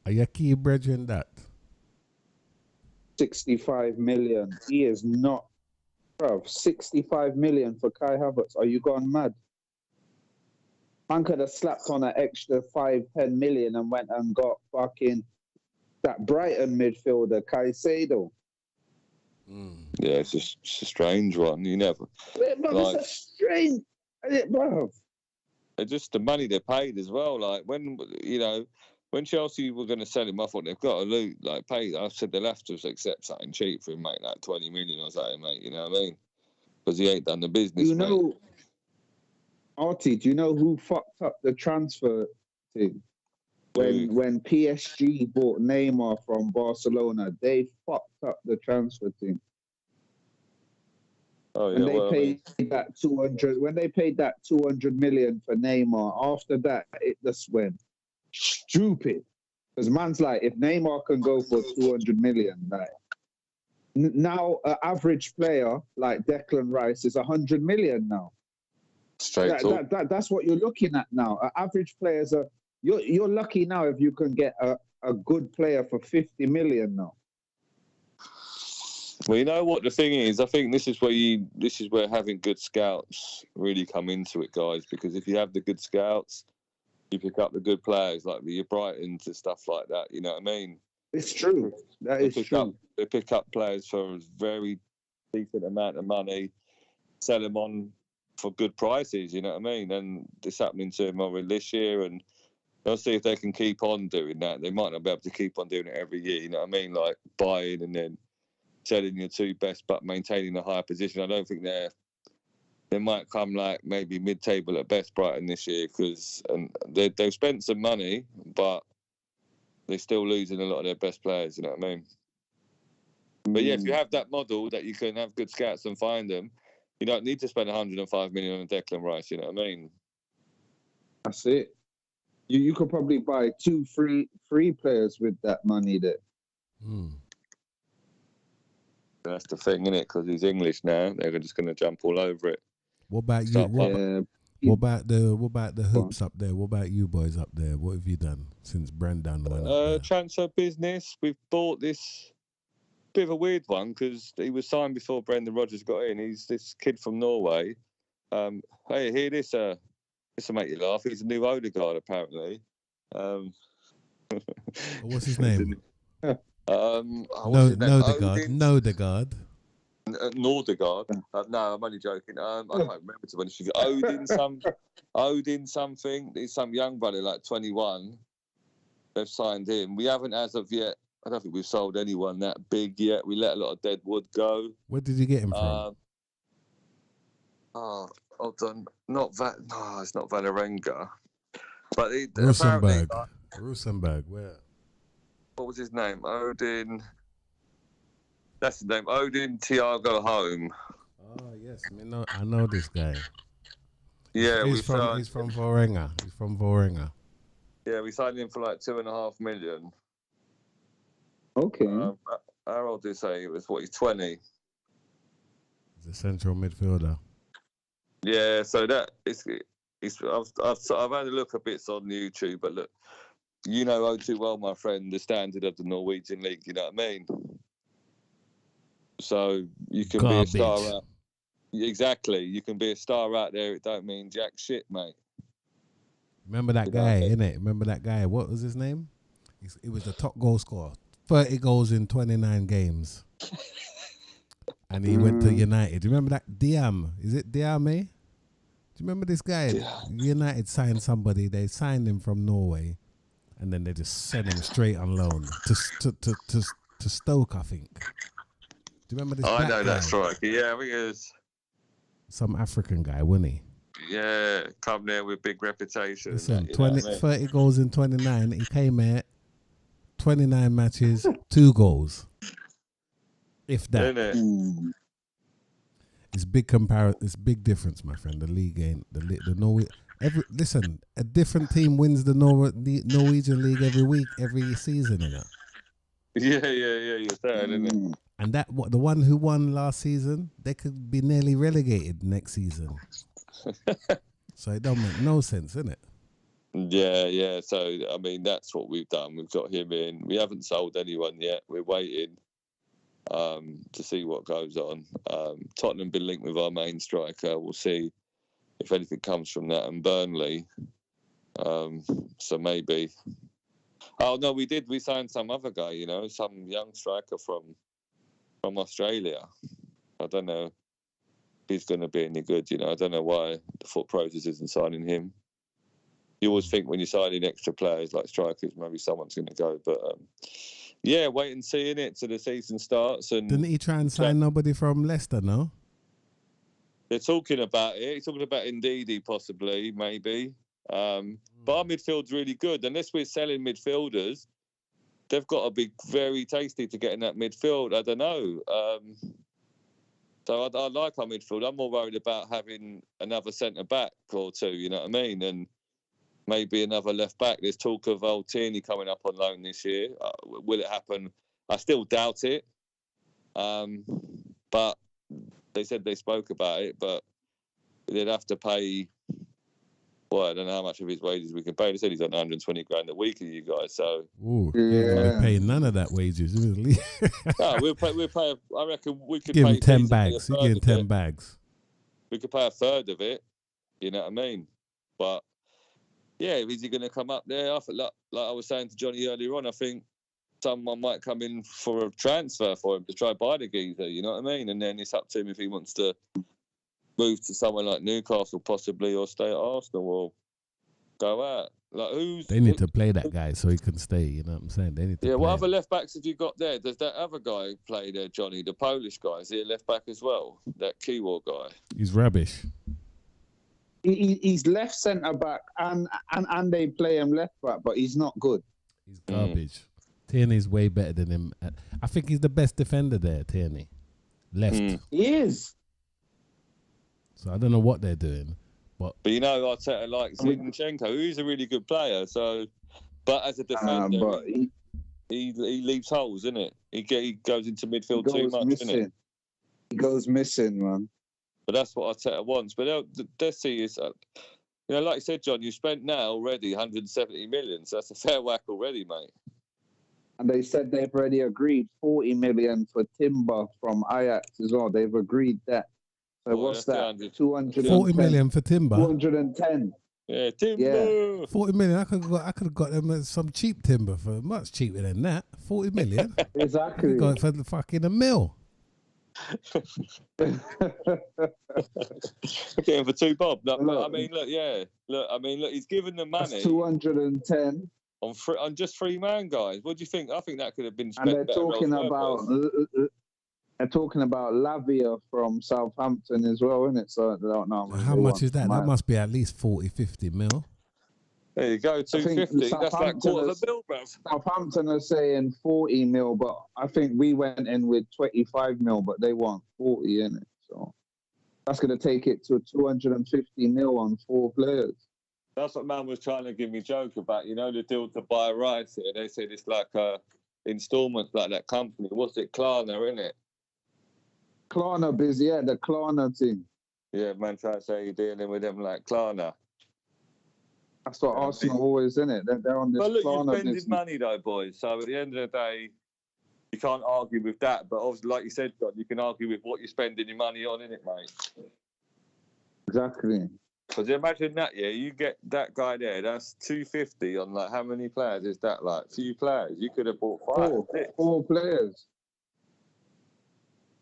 Are you key brethren that? 65 million. He is not, bruv. 65 million for Kai Havertz. Are you gone mad? Man could have slapped on an extra 5-10 million and went and got fucking that Brighton midfielder, Caicedo. Yeah, it's just a strange one. You never. It's a strange, bruv. It's just the money they paid as well. Like when Chelsea were going to sell him, I thought they've got to pay. I said they'll have to accept something cheap for him, mate, like 20 million or something, mate. You know what I mean? Because he ain't done the business. You know, mate. Artie, do you know who fucked up the transfer thing? When PSG bought Neymar from Barcelona, they fucked up the transfer thing. Oh yeah, and they paid that 200. When they paid that 200 million for Neymar, after that it just went stupid. Because man's like, if Neymar can go for 200 million, like now an average player like Declan Rice is 100 million now. Straight that's what you're looking at now. Average players are. You're lucky now if you can get a good player for 50 million now. Well, you know what the thing is? I think this is where having good scouts really come into it, guys. Because if you have the good scouts, you pick up the good players like your Brightons and stuff like that. You know what I mean? It's true. They pick up players for a very decent amount of money, sell them on for good prices. You know what I mean? And it's happening to them already this year, and they'll see if they can keep on doing that. They might not be able to keep on doing it every year. You know what I mean? Like buying and then selling your two best, but maintaining a higher position. I don't think they might come like maybe mid-table at best, Brighton this year, because they've spent some money, but they're still losing a lot of their best players. You know what I mean? But yeah, if you have that model that you can have good scouts and find them, you don't need to spend 105 million on Declan Rice. You know what I mean? That's it. You could probably buy 2 free players with that money there. That's the thing, isn't it? Because he's English now, they're just going to jump all over it. What about you? What about the hoops up there? What about you boys up there? What have you done since Brendan went up there? Transfer business. We've bought this bit of a weird one because he was signed before Brendan Rodgers got in. He's this kid from Norway. Hey, hear this? This will make you laugh. He's a new Odegaard, apparently. What's his name? Nordegaard. Nordegaard. No, I'm only joking. I can't remember to be honest with you. Odin something. He's some young brother, like 21. They've signed him. We haven't, as of yet. I don't think we've sold anyone that big yet. We let a lot of dead wood go. Where did you get him from? Hold on. No, it's not Valerenga. But Rosenberg, where? What was his name? Odin. That's his name. Odin Thiago Home. Oh yes, I know this guy. Yeah, he's from Vålerenga. He's from Vålerenga. Yeah, we signed him for like 2.5 million. Okay. How old did he say he was? He's 20. He's a central midfielder. Yeah, so that I've had a look a bit on YouTube, but look, you know oh too well, my friend, the standard of the Norwegian league. You know what I mean? So you can be a star. Exactly. You can be a star out there. It don't mean jack shit, mate. Remember that You know guy, what I mean? innit? Remember that guy? What was his name? He was the top goal scorer. 30 goals in 29 games. And he went to United. Do you remember that? Diam. Is it Diame? Do you remember this guy? Yeah. United signed somebody. They signed him from Norway. And then they just sent him straight on loan to Stoke, I think. Do you remember this I black know guy? that striker. Yeah, because Some African guy, wasn't he? yeah, come there with big reputation. Listen, you know 20, what I mean? 30 goals in 29. He came here, 29 matches, 2 goals. If that. Isn't it? It's it's big difference, my friend. The league ain't the Norway. Listen, a different team wins the Norwegian league every season, you know. Yeah. You're saying, isn't it? And the one who won last season, they could be nearly relegated next season. So it don't make no sense, innit? Yeah. So I mean, that's what we've done. We've got him in. We haven't sold anyone yet. We're waiting to see what goes on. Tottenham been linked with our main striker. We'll see if anything comes from that. And Burnley. So maybe. Oh no, we did. We signed some other guy. You know, some young striker from Australia. I don't know if he's going to be any good. You know, I don't know why the thought process isn't signing him. You always think when you're signing extra players like strikers, maybe someone's going to go. But yeah, wait and see in it till the season starts. And Didn't he try and sign nobody from Leicester? No. they're talking about it. He's talking about Ndidi possibly, maybe. But our midfield's really good. Unless we're selling midfielders, they've got to be very tasty to get in that midfield. I don't know. So I like our midfield. I'm more worried about having another centre back or two. You know what I mean? And maybe another left back. There's talk of Tierney coming up on loan this year. Will it happen? I still doubt it. But they said they spoke about it, but they'd have to pay. Well, I don't know how much of his wages we can pay. They said he's on 120 grand a week of you guys. So Ooh, yeah. Paying none of that wages. no, we'll pay. I reckon we could give pay him 10 easily bags. You give him 10 bags. We could pay a third of it. You know what I mean? But yeah, is he going to come up there? Like I was saying to Johnny earlier on, I think someone might come in for a transfer for him to try buy the geezer. You know what I mean? And then it's up to him if he wants to move to somewhere like Newcastle possibly, or stay at Arsenal, or go out. Like they need to play that guy so he can stay. You know what I'm saying? They need to. Yeah. What play other left backs have you got there? Does that other guy play there, Johnny? The Polish guy, is he a left back as well? That Kiwor guy. He's rubbish. He's left centre back and they play him left back, but he's not good. He's garbage. Tierney's way better than him. I think he's the best defender there, Tierney. Left. He is. So I don't know what they're doing. But you know, Arteta likes Zinchenko, who's a really good player. So, but as a defender, but he leaves holes, isn't it? He goes into midfield too much, isn't it? He goes missing, man. But that's what Arteta wants. But let's see, is you know, like you said, John, you spent now already 170 million, so that's a fair whack already, mate. And they said they've already agreed 40 million for Timber from Ajax as well. They've agreed that. So what's that? 40 million for Timber. 210. Yeah, Timber. Yeah. 40 million. I could have got them some cheap timber for much cheaper than that. 40 million. Exactly. Got it for the fucking a mil. Getting for $2 bob. No, I mean, look, he's given the money. That's 210 on just 3 man, guys. What do you think? I think that could have been spent. And they're talking about Lavia from Southampton as well, isn't it? So I don't know. How much is that? That must be at least 40, 50 mil. There you go, 250. That's like quarter of a bill, bro. Southampton are saying 40 mil, but I think we went in with 25 mil, but they want 40 in it. So that's going to take it to 250 mil on 4 players. That's what man was trying to give me a joke about. You know, the deal to buy rights here. They said it's like installments, like that company. What's it, Klarna, isn't it? Klarna busy, yeah, the Klarna thing. Yeah, man, trying to say you're dealing with them like Klarna. That's what Arsenal always, in it. They're on this. But look, Klarna you're spending business. money though, boys. So at the end of the day, You can't argue with that. But obviously, like you said, John, you can argue with what you're spending your money on, innit, mate? Exactly. Because imagine that, yeah, you get that guy there, that's 250 on like how many players is that? Like few players. You could have bought Four players.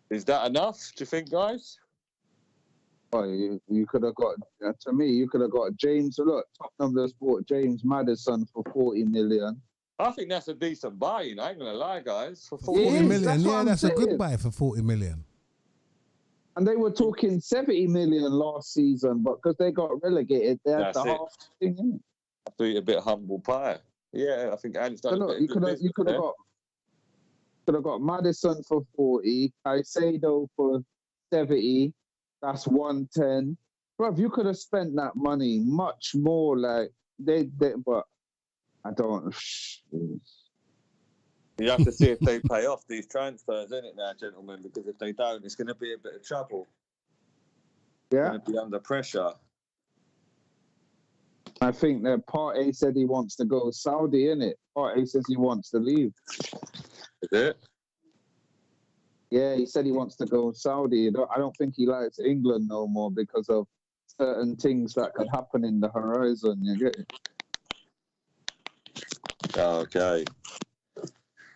Is that enough, do you think, guys? Oh, you could have got, to me, you could have got James. Look, Tottenham just bought James Maddison for 40 million. I think that's a decent buy, you know, I ain't going to lie, guys. For 40 is, million, that's what I'm that's a good saying. buy for 40 million. And they were talking 70 million last season, but because they got relegated, they had That's the it. half thing in it. I thought you a bit humble pie. Yeah, I think Ant's done So a look, bit you of good business could have got Maddison for 40, Caicedo for 70. That's 110. Bro, you could have spent that money much more. Like but I don't. You have to see if they pay off these transfers, isn't it now, gentlemen? Because if they don't, it's going to be a bit of trouble. Yeah, Going to be under pressure. I think that Partey said he wants to go Saudi, innit? Partey says he wants to leave. Is it? Yeah, he said he wants to go Saudi. I don't think he likes England no more because of certain things that could happen in the horizon. You get it? Okay.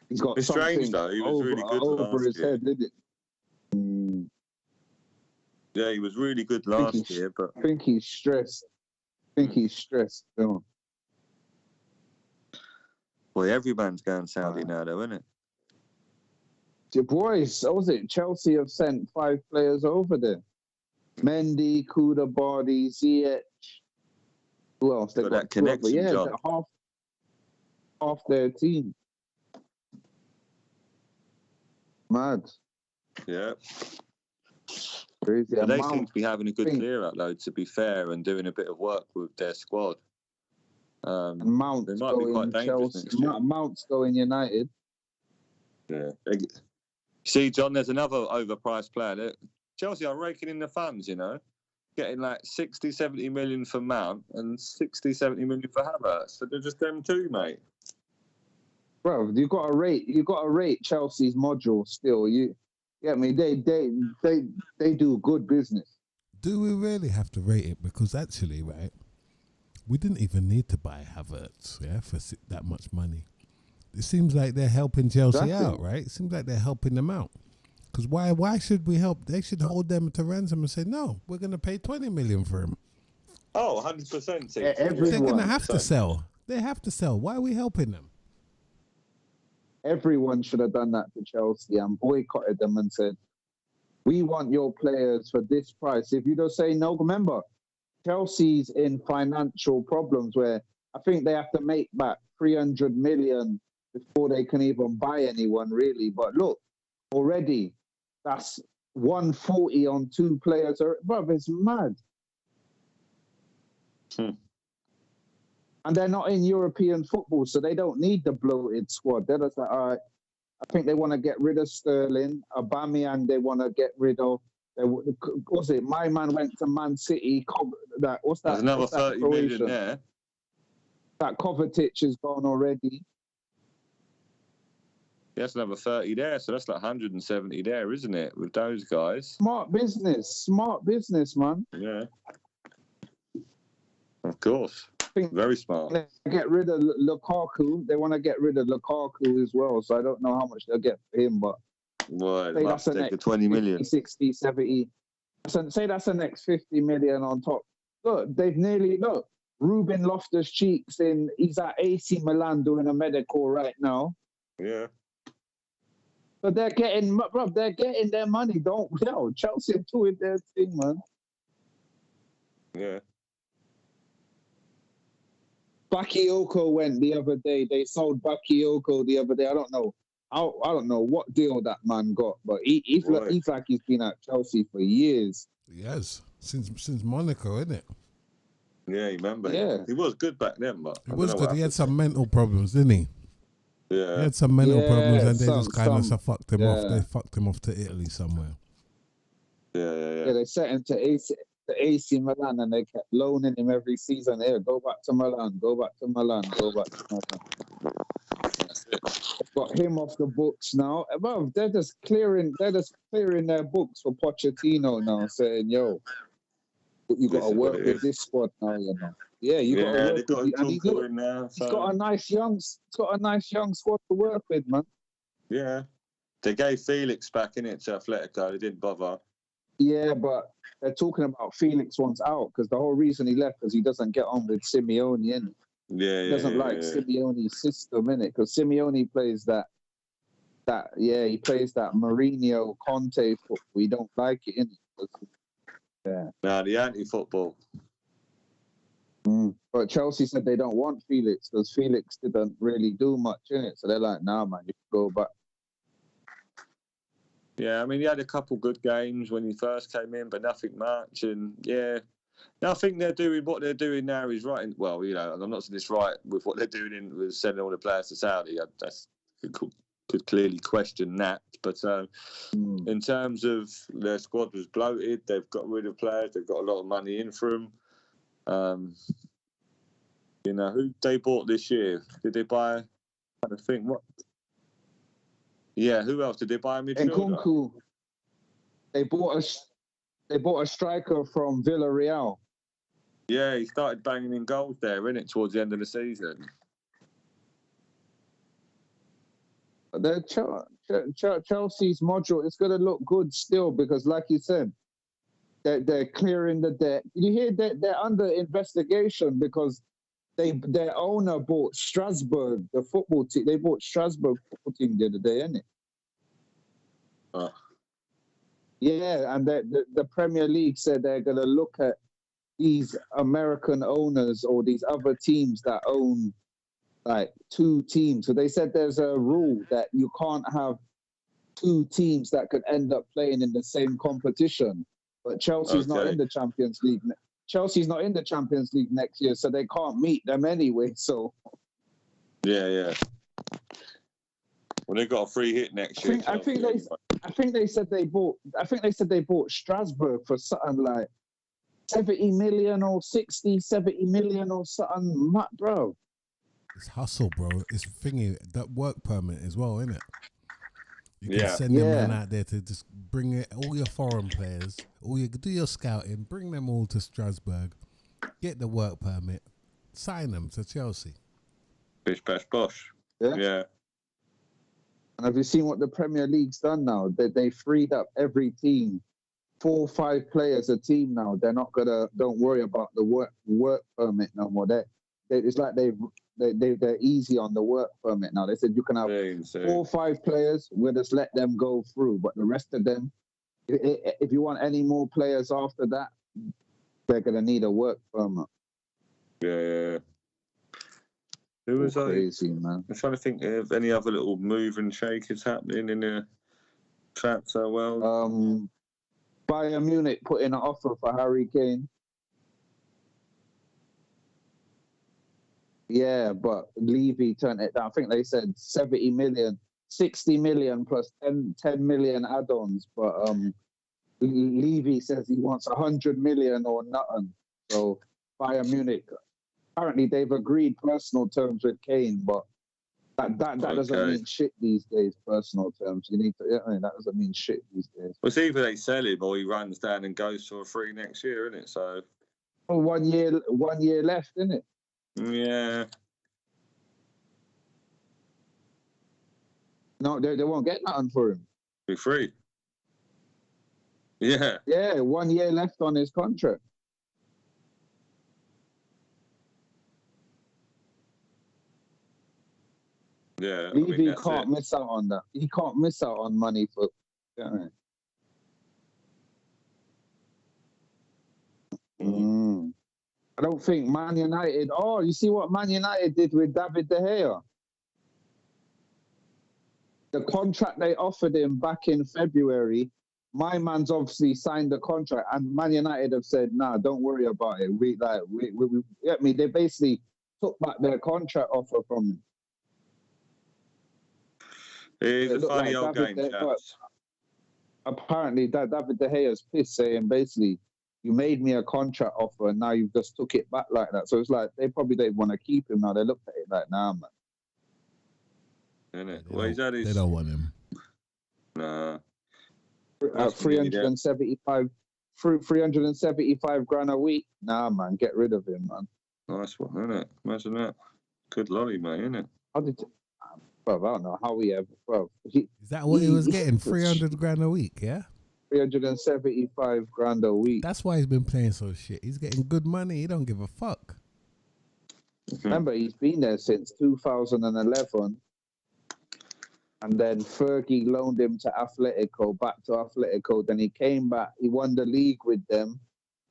He's got It's something strange, though. He was really good over last his year. head, did it? Yeah, he was really good last year, but I think he's stressed. Still. boy, every man's going Saudi now, though, isn't it? Your boys, what was it? Chelsea have sent 5 players over there. Mendy, Koulibaly, Ziyech. Who else? They Got that connection, yeah, John. half their team. Mad. Yeah. Crazy. But they amount. seem to be having a good think- clear up, though, to be fair, and doing a bit of work with their squad. And Mount's they might be quite going dangerous Chelsea. next year. Mount's going United. Yeah. See, John, there's another overpriced player. Chelsea are raking in the funds, you know, getting like 60, 70 million for Mount and 60, 70 million for Havertz. So they're just them two, mate. Bro, you got to rate Chelsea's module still. You get me? They do good business. Do we really have to rate it? Because actually, right, we didn't even need to buy Havertz, yeah, for that much money. It seems like they're helping Chelsea Exactly. out, right? It seems like they're helping them out. Because why should we help? They should hold them to ransom and say, no, we're going to pay 20 million for him. Oh, 100%. Every- They're going to Everyone. have to sell. They have to sell. Why are we helping them? Everyone should have done that to Chelsea and boycotted them and said, we want your players for this price. If you don't say no, remember, Chelsea's in financial problems where I think they have to make back 300 million before they can even buy anyone, really. But look, already, that's 140 on 2 players. Bro, it's mad. And they're not in European football, so they don't need the bloated squad. They're just like, all right, I think they want to get rid of Sterling. Aubameyang, they want to get rid of. What's it? My man went to Man City. What's that? There's another what's that 30 million Croatian? there. That Kovacic has gone already. Yeah, that's another 30 there. So that's like 170 there, isn't it? With those guys. Smart business, man. Yeah. Of course. think Very smart. they get rid of Lukaku. They want to get rid of Lukaku as well. So I don't know how much they'll get for him, but Well, say it that's must an take the next 20 million. 50, 60, 70. So say that's the next 50 million on top. Look, Ruben Loftus-Cheek's he's at AC Milan doing a medical right now. Yeah. But they're getting their money. Chelsea are doing their thing, man. Yeah. Bakayoko went the other day. They sold Bakayoko the other day. I don't know what deal that man got, but he's like he's been at Chelsea for years. Yes, since Monaco, isn't it? Yeah, you remember? Yeah. He was good back then, but It was good. He had some mental problems, didn't he? He Yeah. had some mental problems, and they just kind some- of fucked him off. They fucked him off to Italy somewhere. Yeah, they sent him to AC Milan, and they kept loaning him every season. Here, go back to Milan, go back to Milan, go back to Milan. got him off the books now. Well, they're just clearing their books for Pochettino now, saying, "Yo, you got This to is what work it with is. this squad now, you know." Yeah, you got to Yeah, work they've with. got a And he's Tunku in now. he's So got a nice young squad to work with, man. yeah, they gave Felix back in it to Atletico. They didn't bother. Yeah, but they're talking about Felix wants out because the whole reason he left because he doesn't get on with Simeone, innit? Yeah, He doesn't like Simeone's system, innit? Because Simeone plays that he plays that Mourinho Conte football. We don't like it, innit? Yeah. Now the anti-football. But Chelsea said they don't want Felix because Felix didn't really do much in it. So they're like, nah, man, you can go back. Yeah, I mean, he had a couple good games when he first came in, but nothing much. And yeah, I think they're doing what they're doing now is right. Well, you know, I'm not saying it's right with what they're doing with sending all the players to Saudi. That's could clearly question that. But in terms of their squad was bloated, they've got rid of players. They've got a lot of money in for them. You know, who they bought this year? Did they buy? I think what? Yeah, who else did they buy? A midfielder. Nkunku. They bought a striker from Villarreal. Yeah, he started banging in goals there, innit, towards the end of the season. Chelsea's module is going to look good still because, like you said, they're clearing the debt. You hear that they're under investigation because their owner bought Strasbourg, the football team. They bought Strasbourg football team the other day, innit? Yeah, and the Premier League said they're going to look at these American owners or these other teams that own like two teams. So they said there's a rule that you can't have two teams that could end up playing in the same competition. But Chelsea's not in the Champions League. Chelsea's not in the Champions League next year, so they can't meet them anyway. So yeah. Well, they got a free hit next year. I think they said they bought Strasbourg for something like 70 million or 60, 70 million or something, bro. It's hustle, bro. It's thingy, that work permit as well, isn't it? You can send them man out there to just bring it, all your foreign players, do your scouting, bring them all to Strasbourg, get the work permit, sign them to Chelsea. Bish bash bosh. Yeah. And have you seen what the Premier League's done now? They freed up every team, 4 or 5 players a team now. They're not don't worry about the work permit no more. It's like they're easy on the work permit now. They said you can have 4 or 5 players. We'll just let them go through, but the rest of them, if you want any more players after that, they're gonna need a work permit. Yeah. Who was crazy, man? I'm trying to think of any other little move and shakers happening in the transfer world. Bayern Munich put in an offer for Harry Kane. Yeah, but Levy turned it down. I think they said 70 million, 60 million plus 10 million add-ons. But Levy says he wants 100 million or nothing. So Bayern Munich, apparently they've agreed personal terms with Kane, but that doesn't mean shit these days, personal terms. You need to, that doesn't mean shit these days. Well, it's either they sell him or he runs down and goes for a free next year, isn't it? So, well, 1 year left, isn't it? Yeah. No, they won't get nothing for him. Be free. Yeah. Yeah, 1 year left on his contract. Yeah. Levy can't miss out on that. He can't miss out on money for. I don't think Man United. Oh, you see what Man United did with David De Gea? The contract they offered him back in February, my man's obviously signed the contract, and Man United have said, "Nah, don't worry about it." They basically took back their contract offer from him. It's a funny old game, chaps. Apparently, David De Gea's pissed, saying basically, "You made me a contract offer, and now you've just took it back like that." So it's like they probably don't want to keep him now. They look at it like, "Nah, man." innit? Well, he's had They his. don't want him. Nah. 375 grand a week. Nah, man, get rid of him, man. Nice one, innit? Imagine that. Good lolly, mate, innit? How did? Bro, I don't know how he ever. Bro, Is that what he was getting? 300 grand a week, yeah? 375 grand a week. That's why he's been playing so shit. He's getting good money. He don't give a fuck. Remember, he's been there since 2011. And then Fergie loaned him to Atletico, back to Atletico. Then he came back. He won the league with them.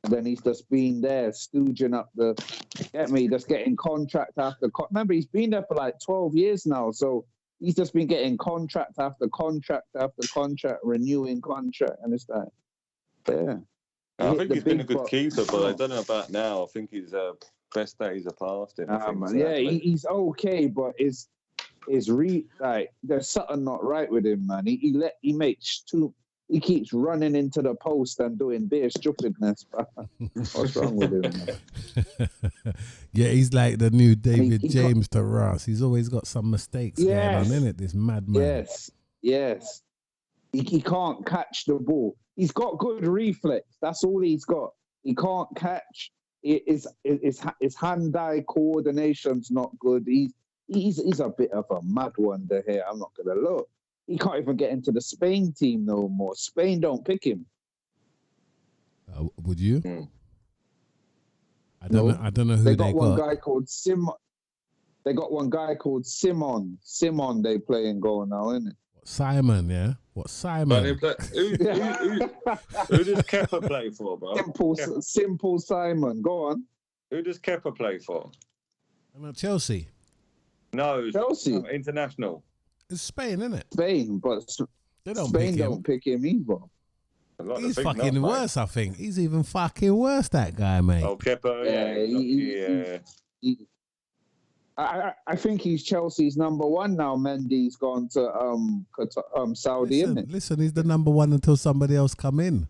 And then he's just been there, stooging up just getting contract after remember, he's been there for like 12 years now. So he's just been getting contract after contract after contract, renewing contract. And it's like, yeah. I think he's been a good keeper, but I don't know about now. I think his best days are past him. He's okay, but there's something not right with him, man. He keeps running into the post and doing bare stupidness. What's wrong with him, man? Yeah, he's like the new David James to Ross. He's always got some mistakes going on, innit? This madman. Yes. He can't catch the ball. He's got good reflex. That's all he's got. He can't catch. His hand-eye coordination's not good. He's a bit of a mad one here. I'm not gonna look. He can't even get into the Spain team no more. Spain don't pick him. Would you? I don't know who they got. One guy called Simon. They got one guy called Simon. Simon they play in goal now, isn't it? Simon, yeah. What Simon? Who does Kepa play for, bro? Simple Simon. Go on. Who does Kepa play for? Chelsea. No, Chelsea. International. It's Spain, isn't it? Spain, but Spain don't pick him either. He's fucking worse, I think. He's even fucking worse, that guy, mate. Oh, Kepa, I think he's Chelsea's number one now. Mendy's gone to Saudi, isn't it? Listen, he's the number one until somebody else come in.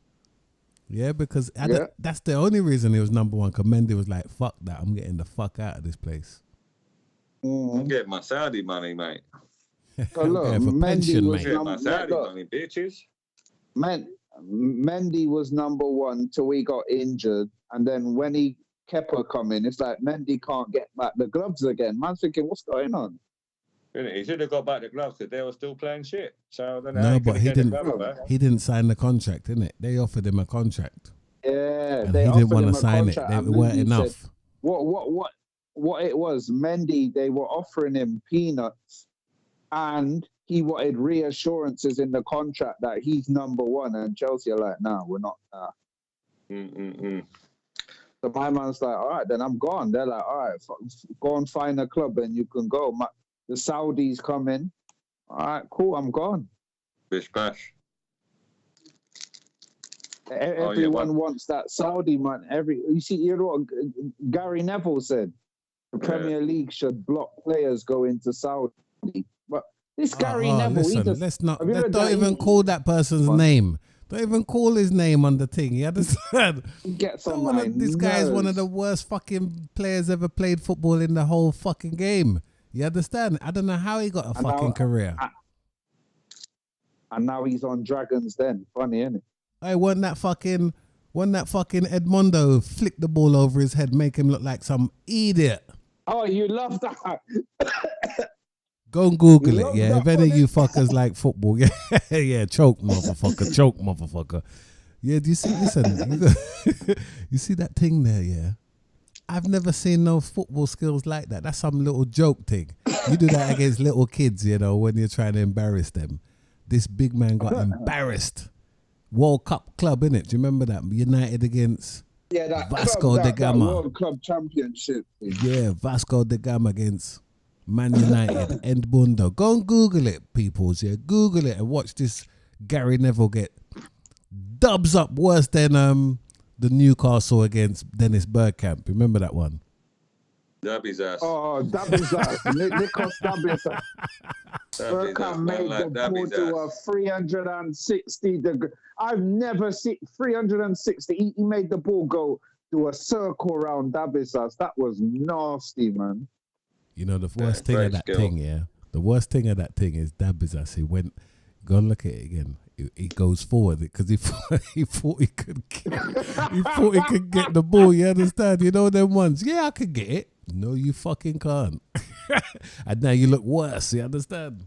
Yeah, because that's the only reason he was number one, because Mendy was like, fuck that, I'm getting the fuck out of this place. I'm getting my Saudi money, mate. So look, Mendy was my Saudi money, bitches. Mendy was number one till he got injured, and then when Kepa come in, it's like Mendy can't get back the gloves again. Man's thinking, what's going on? He should have got back the gloves because they were still playing shit. So then he didn't sign the contract, didn't it? They offered him a contract. Yeah, and he didn't want to sign it. They weren't enough. Said, what it was, Mendy, they were offering him peanuts, and he wanted reassurances in the contract that he's number one, and Chelsea are like, no, we're not. So my man's like, all right, then I'm gone. They're like, all right, go and find a club and you can go. The Saudis come in. All right, cool, I'm gone. Bish bash. Everyone wants that Saudi man. You know what Gary Neville said? The Premier League should block players go into Saudi. But this Gary Neville, don't even call that person's name. Don't even call his name on the thing. You understand? This guy is one of the worst fucking players ever played football in the whole fucking game. You understand? I don't know how he got a fucking career. And now he's on Dragons then. Funny, isn't it? Hey, when that fucking Edmondo flicked the ball over his head, make him look like some idiot. Oh, you love that. Go and Google it, yeah. If any of you fuckers like football, yeah, choke motherfucker. Yeah, do you see? Listen, you see that thing there, yeah? I've never seen no football skills like that. That's some little joke thing. You do that against little kids, you know, when you're trying to embarrass them. This big man got embarrassed. World Cup club, innit? Do you remember that? United against Vasco da Gama. World Club Championship. Yeah, Vasco da Gama against Man United, Edmundo. Go and Google it, peoples. Yeah, Google it and watch this Gary Neville get dubs up worse than the Newcastle against Dennis Bergkamp. Remember that one? Dabby's ass. Oh, Dabby's ass. Nikos Dabby's ass. Bergkamp made the ball to a 360 degree. I've never seen 360. He made the ball go to a circle around Dabby's ass. That was nasty, man. You know, the worst thing of that thing, yeah? The worst thing of that thing is Dabbers. I see when go and look at it again. He goes forward because he thought he could get the ball. You understand? You know them ones. Yeah, I could get it. No, you fucking can't. And now you look worse. You understand?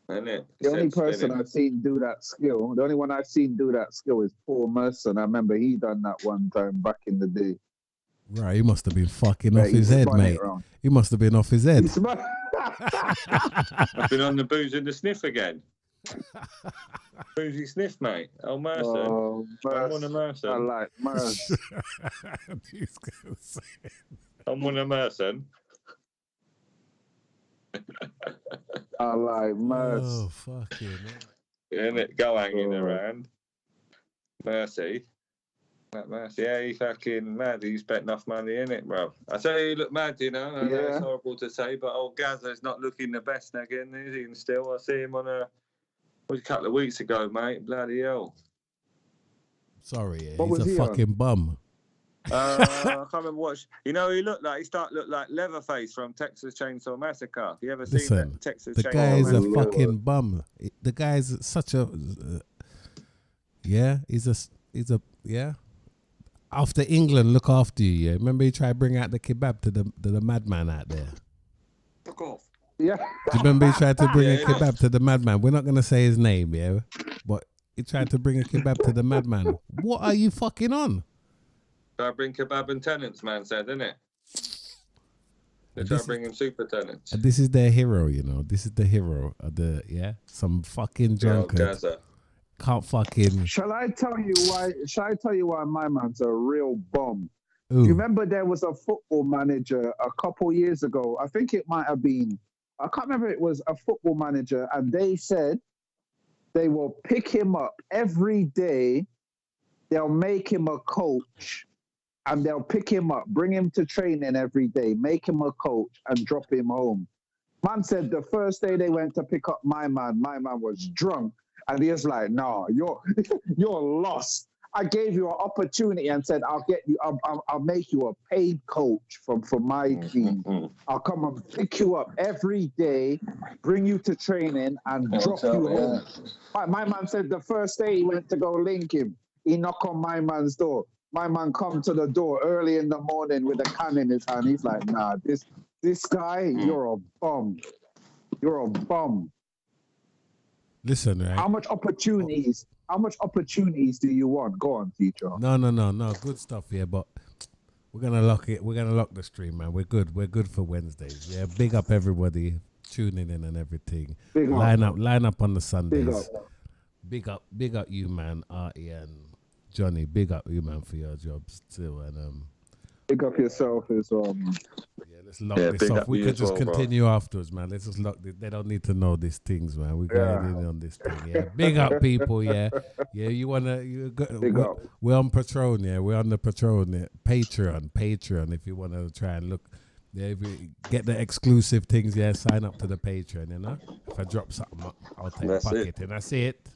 Innit? The only Sense person spinning. I've seen do that skill, the only one I've seen do that skill is Paul Merson. I remember he done that one time back in the day. Right, he must have been fucking Yeah, off his head, spun it mate. round. He must have been off his head. He spun- I've been on the booze and the sniff again. Boozy sniff, mate. Oh, Merson. Oh, I'm on a Merson. I Merson. like Merson. These guys say- I'm on a Merson. I like oh, Merson. fucking hell. Innit? Go hanging Oh. around. Mercy. That Mercy. Yeah, he's fucking mad. He spent enough money in it, bro. I tell you, he looked mad, you know. I know Yeah. it's horrible to say, but old Gazza's not looking the best again, is he? And still, I see him on a couple of weeks ago, mate. Bloody hell. Sorry, yeah, What he's was a he on? fucking bum. I can't remember what. You know, he looked like Leatherface from Texas Chainsaw Massacre. You ever seen Listen, that Texas The Chainsaw guy is a Massacre? Lord. fucking bum. The guy's such a yeah. He's a yeah. After England, look after you. Yeah, remember he tried to bring out the kebab to the madman out there. Fuck off. Yeah. Do you remember he tried to bring a Yeah. kebab to the madman? We're not gonna say his name, yeah, but he tried to bring a kebab to the madman. What are you fucking on? Try to bring kebab and tenants, man said, innit? They And try this to bring him super tenants. And this is their hero, you know. This is the hero of the some fucking Yeah, old drunkard Gaza. can't fucking. Shall I tell you why my man's a real bum? Ooh. You remember there was a football manager a couple years ago. I think it might have been, I can't remember, it was a football manager, and they said they will pick him up every day. They'll make him a coach, and they'll pick him up, bring him to training every day, make him a coach, and drop him home. Man said the first day they went to pick up my man was drunk, and he was like, "No, you're lost. I gave you an opportunity and said I'll make you a paid coach from my team. I'll come and pick you up every day, bring you to training, and drop you home." My man said the first day he went to go link him, he knocked on my man's door. My man come to the door early in the morning with a can in his hand. He's like, "Nah, this guy, you're a bum. You're a bum." Listen, right? How much opportunities do you want? Go on, teacher. No. Good stuff, yeah. But we're gonna lock it. We're gonna lock the stream, man. We're good. We're good for Wednesdays. Yeah. Big up everybody tuning in and everything. Big up. Line up on the Big Sundays. up. Big up you, man. Artie and Johnny. Big up you, man, for your jobs too. And Big up yourself as well, man. yeah, let's lock Yeah, this big off. up We you could as just well, bro. continue afterwards, man. Let's just lock this. They don't need to know these things, man. We're going in on this thing, yeah. Big up people, yeah. Yeah, Big up. we're on Patreon, yeah. We're on the Patreon, yeah. Patreon, if you want to try and look. Yeah, if you get the exclusive things, yeah, sign up to the Patreon, you know. If I drop something, I'll take That's a it. bucket, and that's it.